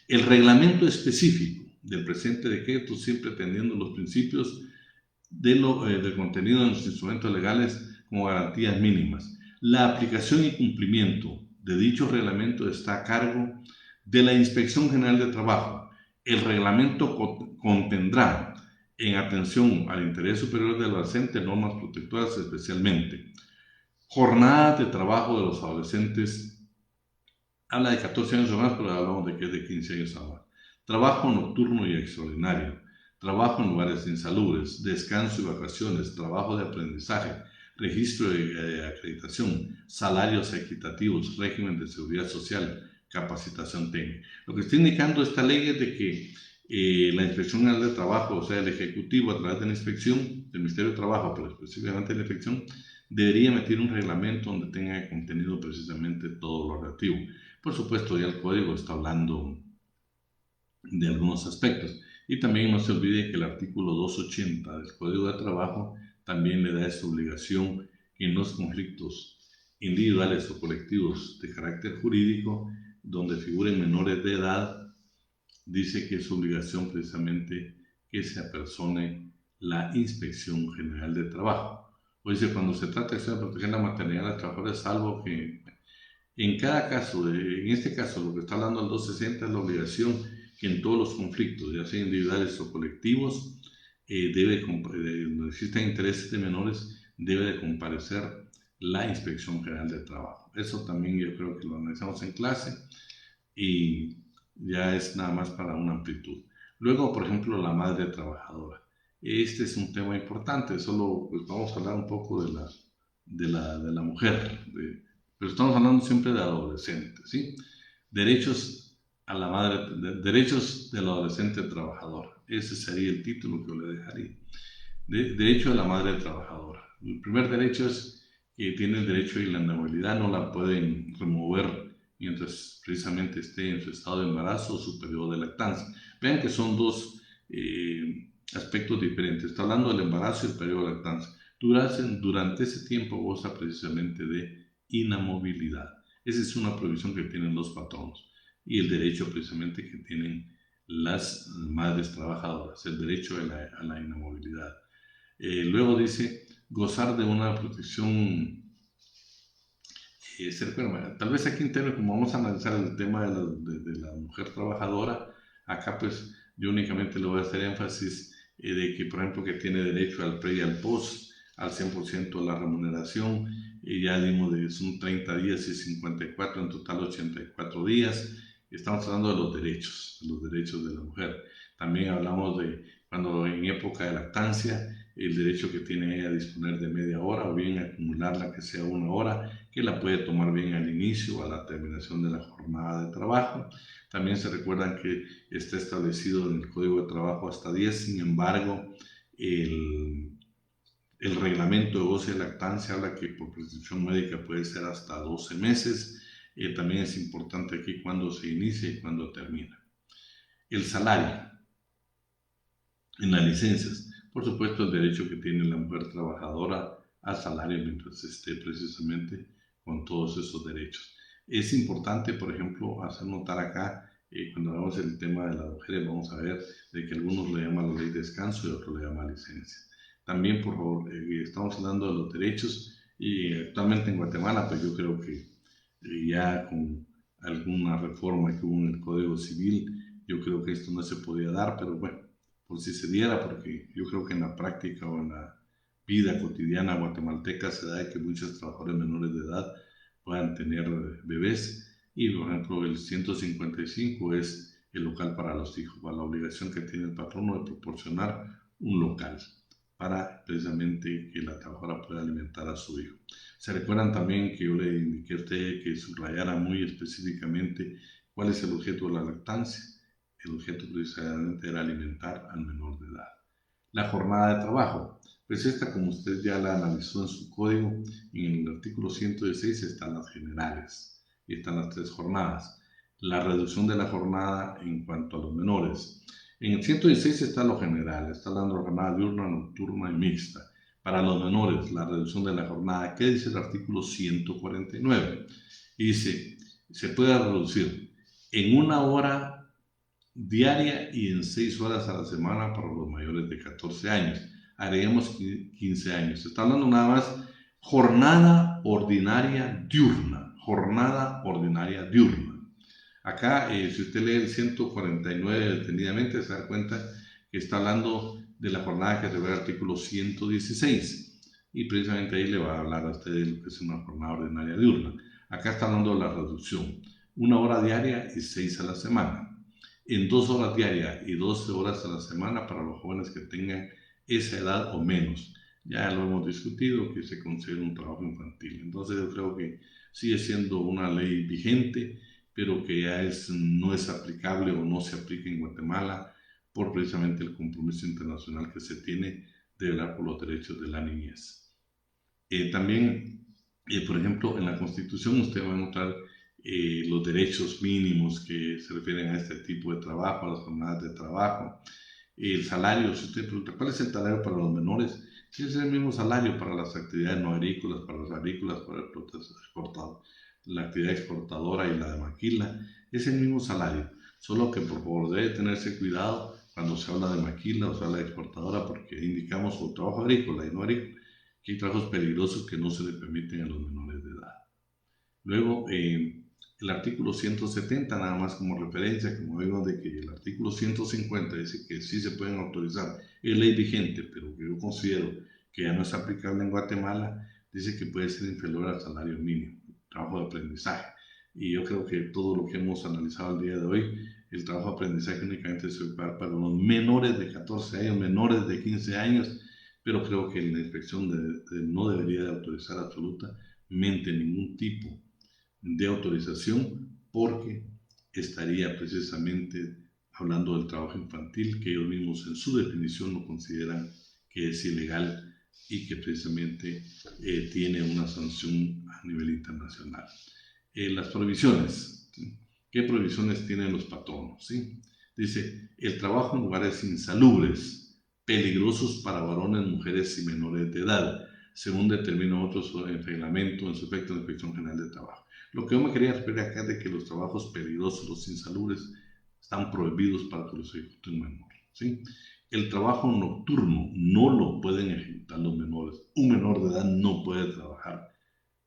El reglamento específico del presente decreto, siempre atendiendo los principios del contenido de los instrumentos legales como garantías mínimas. La aplicación y cumplimiento de dicho reglamento está a cargo de la Inspección General de Trabajo. El reglamento contendrá, en atención al interés superior del adolescente, normas protectoras especialmente. Jornadas de trabajo de los adolescentes, habla de 14 años o más, pero hablamos de que es de 15 años o más. Trabajo nocturno y extraordinario, trabajo en lugares insalubres, descanso y vacaciones, trabajo de aprendizaje, registro de acreditación, salarios equitativos, régimen de seguridad social, capacitación técnica. Lo que está indicando esta ley es de que la Inspección General de Trabajo, o sea, el Ejecutivo, a través de la inspección del Ministerio de Trabajo, pero específicamente la inspección, debería emitir un reglamento donde tenga contenido precisamente todo lo relativo. Por supuesto, ya el código está hablando de algunos aspectos. Y también no se olvide que el artículo 280 del Código de Trabajo también le da esta obligación en los conflictos individuales o colectivos de carácter jurídico donde figuren menores de edad, dice que es obligación precisamente que se apersone la Inspección General de Trabajo. O dice, cuando se trata de proteger la maternidad de los trabajadores, salvo que en cada caso, en este caso, lo que está hablando el 260 es la obligación que en todos los conflictos, ya sean individuales o colectivos, donde existen intereses de menores, debe de comparecer la Inspección General de Trabajo. Eso también yo creo que lo analizamos en clase y ya es nada más para una amplitud. Luego, por ejemplo, la madre trabajadora. Este es un tema importante, solo pues, vamos a hablar un poco de la mujer, pero estamos hablando siempre de adolescentes, ¿sí? Derechos a la madre, derechos del adolescente trabajador. Ese sería el título que yo le dejaría. Derecho a la madre trabajadora. El primer derecho es que tiene el derecho y la inamovilidad, no la pueden remover mientras precisamente esté en su estado de embarazo o su periodo de lactancia. Vean que son dos aspectos diferentes. Está hablando del embarazo y el periodo de lactancia. Durante ese tiempo goza precisamente de inamovilidad. Esa es una provisión que tienen los patronos y el derecho precisamente que tienen las madres trabajadoras, el derecho a la inamovilidad. Luego dice gozar de una protección cercana. Tal vez aquí en términos, como vamos a analizar el tema de la mujer trabajadora, acá pues yo únicamente le voy a hacer énfasis de que por ejemplo que tiene derecho al pre y al post, al 100% de la remuneración, ya dimos de son 30 días y 54, en total 84 días. Estamos hablando de los derechos de la mujer. También hablamos de cuando en época de lactancia, el derecho que tiene ella a disponer de media hora o bien acumularla que sea una hora, que la puede tomar bien al inicio o a la terminación de la jornada de trabajo. También se recuerdan que está establecido en el Código de Trabajo hasta 10, sin embargo, el reglamento de goce de lactancia habla que por prescripción médica puede ser hasta 12 meses. También es importante aquí cuando se inicia y cuando termina. El salario en las licencias. Por supuesto, el derecho que tiene la mujer trabajadora al salario mientras esté precisamente con todos esos derechos. Es importante, por ejemplo, hacer notar acá, cuando hablamos del tema de las mujeres, vamos a ver de que algunos le llaman la ley de descanso y otros le llaman licencia. También, por favor, estamos hablando de los derechos y actualmente en Guatemala, pues yo creo que ya con alguna reforma que hubo en el Código Civil, yo creo que esto no se podía dar, pero bueno, por si se diera, porque yo creo que en la práctica o en la vida cotidiana guatemalteca se da que muchos trabajadores menores de edad puedan tener bebés y por ejemplo el 155 es el local para los hijos, para la obligación que tiene el patrono de proporcionar un local para precisamente que la trabajadora pueda alimentar a su hijo. Se recuerdan también que yo le indiqué a usted que subrayara muy específicamente cuál es el objeto de la lactancia. El objeto precisamente era alimentar al menor de edad. La jornada de trabajo. Pues esta, como usted ya la analizó en su código, en el artículo 116 están las generales y están las 3 jornadas. La reducción de la jornada en cuanto a los menores. En el 116 está lo general, está hablando de jornada diurna, nocturna y mixta. Para los menores, la reducción de la jornada. ¿Qué dice el artículo 149? Dice, se puede reducir en 1 hora diaria y en 6 horas a la semana para los mayores de 14 años. Agreguemos 15 años. Se está hablando nada más jornada ordinaria diurna. Jornada ordinaria diurna. Acá, si usted lee el 149 detenidamente, se da cuenta que está hablando de la jornada que se ve el artículo 116. Y precisamente ahí le va a hablar a usted de lo que es una jornada ordinaria diurna. Acá está hablando de la reducción. 1 hora diaria y 6 a la semana. En 2 horas diarias y 12 horas a la semana para los jóvenes que tengan esa edad o menos. Ya lo hemos discutido, que se considera un trabajo infantil. Entonces yo creo que sigue siendo una ley vigente, pero que ya no es aplicable o no se aplica en Guatemala por precisamente el compromiso internacional que se tiene de velar por los derechos de la niñez. También, por ejemplo, en la Constitución usted va a encontrar los derechos mínimos que se refieren a este tipo de trabajo, a las jornadas de trabajo. El salario, si usted pregunta, ¿cuál es el salario para los menores? Sí, es el mismo salario para las actividades no agrícolas, para las agrícolas, para el exportador, la actividad exportadora y la de maquila, es el mismo salario, solo que por favor debe tenerse cuidado cuando se habla de maquila o se habla de exportadora, porque indicamos o trabajo agrícola y no agrícola, que hay trabajos peligrosos que no se le permiten a los menores de edad. Luego, el artículo 170, nada más como referencia, como vemos de que el artículo 150 dice que sí se pueden autorizar, es ley vigente, pero que yo considero que ya no es aplicable en Guatemala, dice que puede ser inferior al salario mínimo, trabajo de aprendizaje. Y yo creo que todo lo que hemos analizado el día de hoy, el trabajo de aprendizaje únicamente se puede para los menores de 14 años, menores de 15 años, pero creo que la inspección no debería de autorizar absolutamente ningún tipo de autorización, porque estaría precisamente hablando del trabajo infantil, que ellos mismos en su definición lo consideran que es ilegal y que precisamente tiene una sanción a nivel internacional. Las prohibiciones, ¿sí? ¿Qué prohibiciones tienen los patronos? ¿Sí? Dice, el trabajo en lugares insalubres, peligrosos para varones, mujeres y menores de edad, según determinan otros reglamentos en su efecto de la Inspección General de Trabajo. Lo que yo me quería referir acá es de que los trabajos peligrosos, los insalubres, están prohibidos para que los ejecute un menor, ¿sí? El trabajo nocturno no lo pueden ejecutar los menores. Un menor de edad no puede trabajar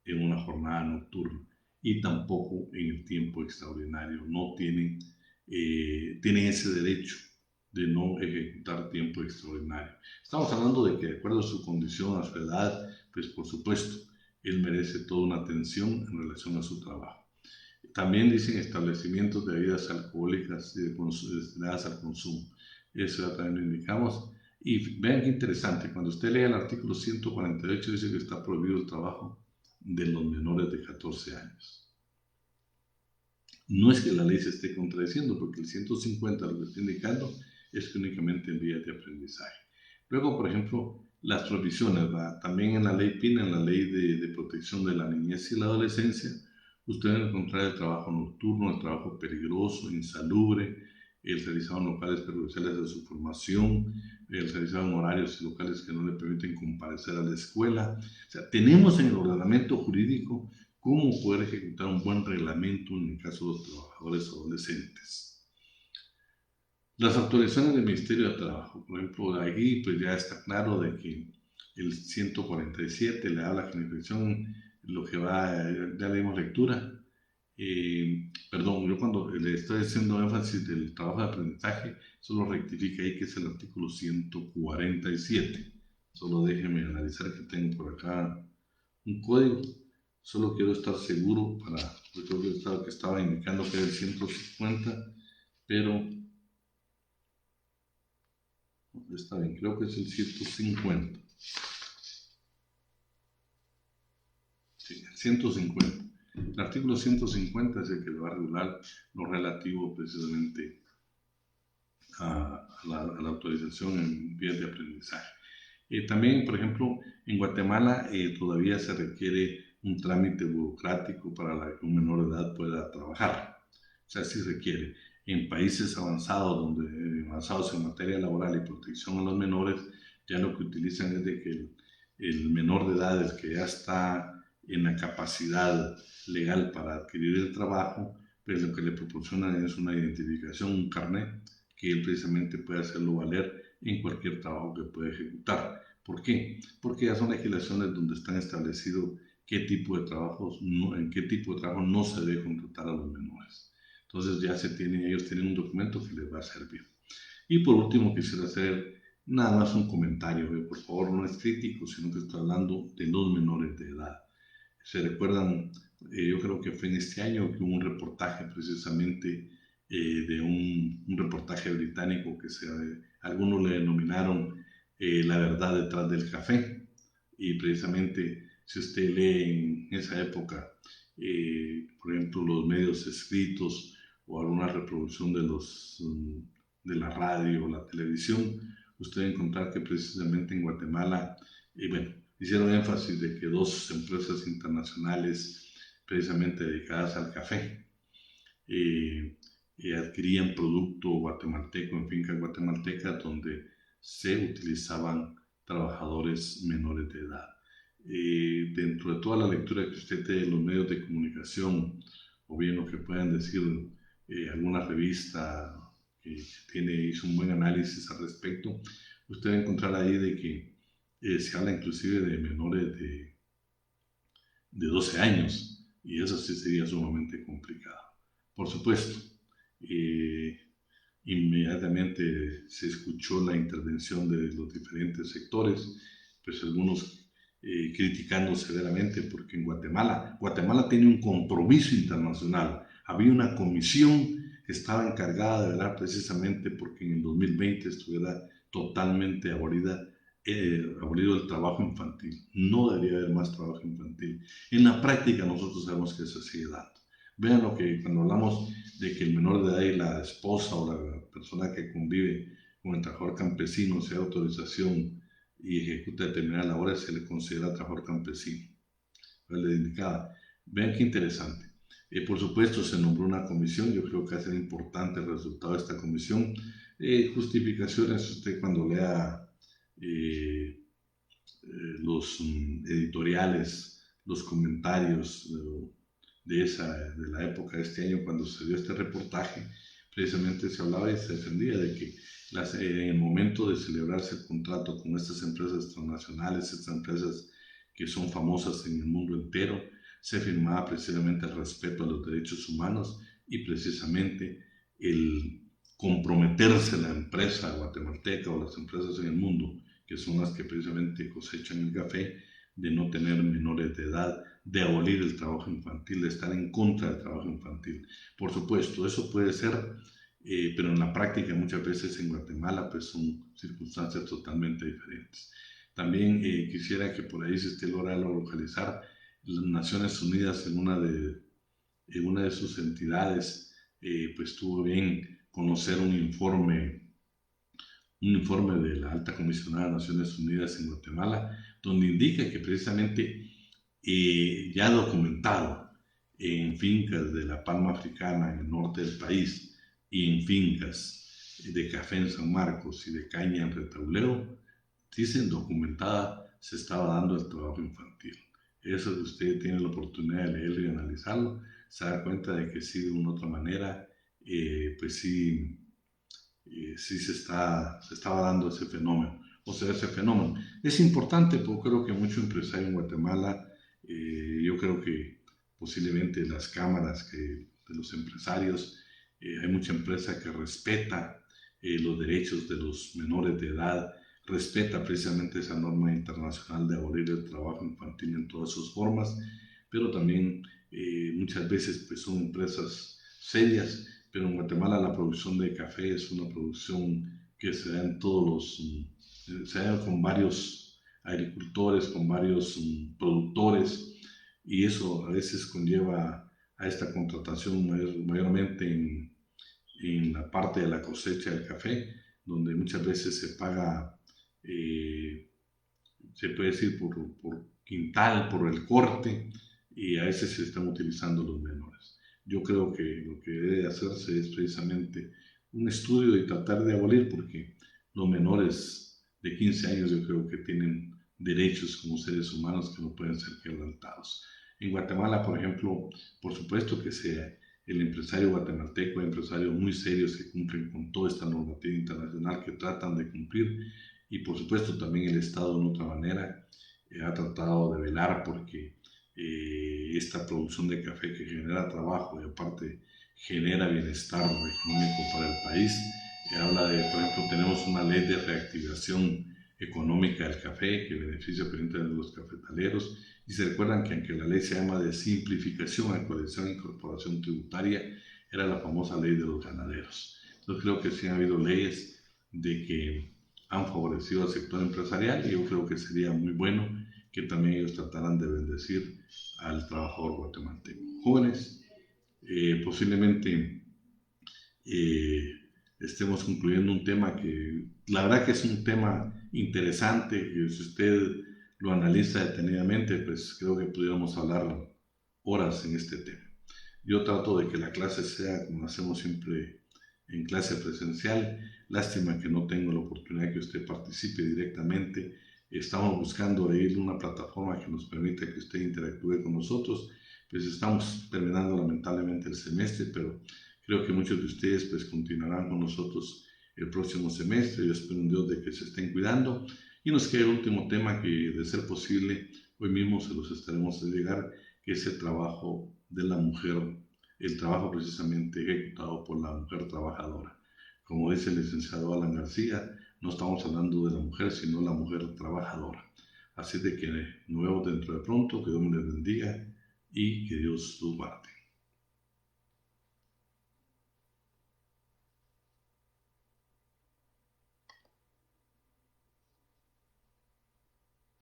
en una jornada nocturna y tampoco en el tiempo extraordinario. No tienen ese derecho de no ejecutar tiempo extraordinario. Estamos hablando de que de acuerdo a su condición, a su edad, pues por supuesto, él merece toda una atención en relación a su trabajo. También dicen establecimientos de bebidas alcohólicas destinadas al consumo. Eso ya también lo indicamos. Y vean qué interesante, cuando usted lee el artículo 148 dice que está prohibido el trabajo de los menores de 14 años. No es que la ley se esté contradiciendo, porque el 150 lo que está indicando es que únicamente en vías de aprendizaje. Luego, por ejemplo, las prohibiciones, ¿verdad? También en la ley PINA, en la ley de protección de la niñez y la adolescencia, usted va a encontrar el trabajo nocturno, el trabajo peligroso, insalubre, el realizado en locales perjudiciales de su formación, el realizado en horarios y locales que no le permiten comparecer a la escuela. O sea, tenemos en el ordenamiento jurídico cómo poder ejecutar un buen reglamento en el caso de los trabajadores adolescentes. Las autorizaciones del Ministerio de Trabajo, por ejemplo, aquí pues ya está claro de que el 147 le habla a la inspección, lo que va, ya leímos lectura. Perdón, yo cuando le estoy haciendo énfasis del trabajo de aprendizaje, solo rectifica ahí que es el artículo 147. Solo déjenme analizar que tengo por acá un código. Solo quiero estar seguro porque creo que estaba indicando que era el 150, pero está bien, creo que es el 150. Sí, el 150. El artículo 150 es el que va a regular lo relativo precisamente a la autorización en vías de aprendizaje. También, por ejemplo, en Guatemala todavía se requiere un trámite burocrático para que un menor de edad pueda trabajar. O sea, sí requiere. En países avanzados, avanzados en materia laboral y protección a los menores, ya lo que utilizan es de que el menor de edad, el que ya está en la capacidad legal para adquirir el trabajo, pues lo que le proporcionan es una identificación, un carnet, que él precisamente puede hacerlo valer en cualquier trabajo que pueda ejecutar. ¿Por qué? Porque ya son legislaciones donde están establecidos qué tipo de trabajos, en qué tipo de trabajo no se debe contratar a los menores. Entonces ya ellos tienen un documento que les va a servir. Y por último quisiera hacer nada más un comentario, por favor, no es crítico, sino que estoy hablando de los menores de edad. Se recuerdan, yo creo que fue en este año que hubo un reportaje precisamente de un reportaje británico que algunos le denominaron La verdad detrás del café. Y precisamente si usted lee en esa época, por ejemplo, los medios escritos o alguna reproducción de la radio o la televisión, usted va a encontrar que precisamente en Guatemala, bueno, hicieron énfasis de que dos empresas internacionales precisamente dedicadas al café adquirían producto guatemalteco en fincas guatemaltecas donde se utilizaban trabajadores menores de edad. Dentro de toda la lectura que usted tiene de los medios de comunicación, o bien lo que puedan decir alguna revista que hizo un buen análisis al respecto, usted va a encontrar ahí de que se habla inclusive de menores de 12 años, y eso sí sería sumamente complicado. Por supuesto, inmediatamente se escuchó la intervención de los diferentes sectores, pues algunos criticando severamente porque en Guatemala tiene un compromiso internacional. Había una comisión que estaba encargada de velar precisamente porque en el 2020 estuviera totalmente abolido el trabajo infantil. No debería haber más trabajo infantil. En la práctica nosotros sabemos que se sigue dando. Vean lo que cuando hablamos de que el menor de edad y la esposa o la persona que convive con el trabajador campesino sea autorización y ejecuta determinadas labores, se le considera trabajador campesino. Le indicaba. Vean qué interesante. Por supuesto, se nombró una comisión. Yo creo que va a ser importante el resultado de esta comisión. Justificaciones, usted cuando lea los editoriales, los comentarios de la época de este año cuando se dio este reportaje, precisamente se hablaba y se defendía de que en el momento de celebrarse el contrato con estas empresas transnacionales, estas empresas que son famosas en el mundo entero, se firmaba precisamente el respeto a los derechos humanos y precisamente el comprometerse la empresa guatemalteca o las empresas en el mundo, que son las que precisamente cosechan el café, de no tener menores de edad, de abolir el trabajo infantil, de estar en contra del trabajo infantil. Por supuesto, eso puede ser, pero en la práctica muchas veces en Guatemala pues son circunstancias totalmente diferentes. También quisiera que por ahí, si usted logra localizar, las Naciones Unidas en una de sus entidades, pues tuvo bien conocer un informe de la Alta Comisionada de Naciones Unidas en Guatemala, donde indica que precisamente ya documentado en fincas de la palma africana en el norte del país y en fincas de café en San Marcos y de caña en Retauleo, dicen documentada, se estaba dando el trabajo infantil. Eso que usted tiene la oportunidad de leerlo y analizarlo, se da cuenta de que sí, de una u otra manera, pues sí, sí se estaba dando ese fenómeno. O sea, ese fenómeno es importante porque creo que mucho empresario en Guatemala, yo creo que posiblemente las cámaras de los empresarios, hay mucha empresa que respeta los derechos de los menores de edad, respeta precisamente esa norma internacional de abolir el trabajo infantil en todas sus formas, pero también muchas veces pues, son empresas serias, pero en Guatemala la producción de café es una producción que se da en se da con varios agricultores, con varios productores, y eso a veces conlleva a esta contratación mayormente en la parte de la cosecha del café, donde muchas veces se paga, se puede decir, por quintal, por el corte, y a veces se están utilizando los menores. Yo creo que lo que debe hacerse es precisamente un estudio y tratar de abolir, porque los menores de 15 años yo creo que tienen derechos como seres humanos que no pueden ser quebrantados. En Guatemala, por ejemplo, por supuesto que sea el empresario guatemalteco, empresarios muy serios que cumplen con toda esta normativa internacional, que tratan de cumplir, y por supuesto también el Estado de otra manera ha tratado de velar porque esta producción de café que genera trabajo y aparte genera bienestar económico para el país. Habla de, por ejemplo, tenemos una ley de reactivación económica del café que beneficia a los cafetaleros, y se recuerdan que aunque la ley se llama de simplificación, actualización e incorporación tributaria, era la famosa ley de los ganaderos. Entonces creo que sí ha habido leyes de que han favorecido al sector empresarial, y yo creo que sería muy bueno que también ellos trataran de bendecir al trabajador guatemalteco. Jóvenes, posiblemente estemos concluyendo un tema que la verdad que es un tema interesante, que si usted lo analiza detenidamente, pues creo que pudiéramos hablar horas en este tema. Yo trato de que la clase sea como hacemos siempre en clase presencial. Lástima que no tengo la oportunidad que usted participe directamente. Estamos buscando ir a una plataforma que nos permita que usted interactúe con nosotros. Pues estamos terminando lamentablemente el semestre, pero creo que muchos de ustedes pues continuarán con nosotros el próximo semestre. Yo espero en Dios de que se estén cuidando. Y nos queda el último tema que, de ser posible, hoy mismo se los estaremos de llegar, que es el trabajo de la mujer, el trabajo precisamente ejecutado por la mujer trabajadora. Como dice el licenciado Alan García, no estamos hablando de la mujer, sino la mujer trabajadora. Así de que nos vemos dentro de pronto, que Dios me les bendiga y que Dios los guarde.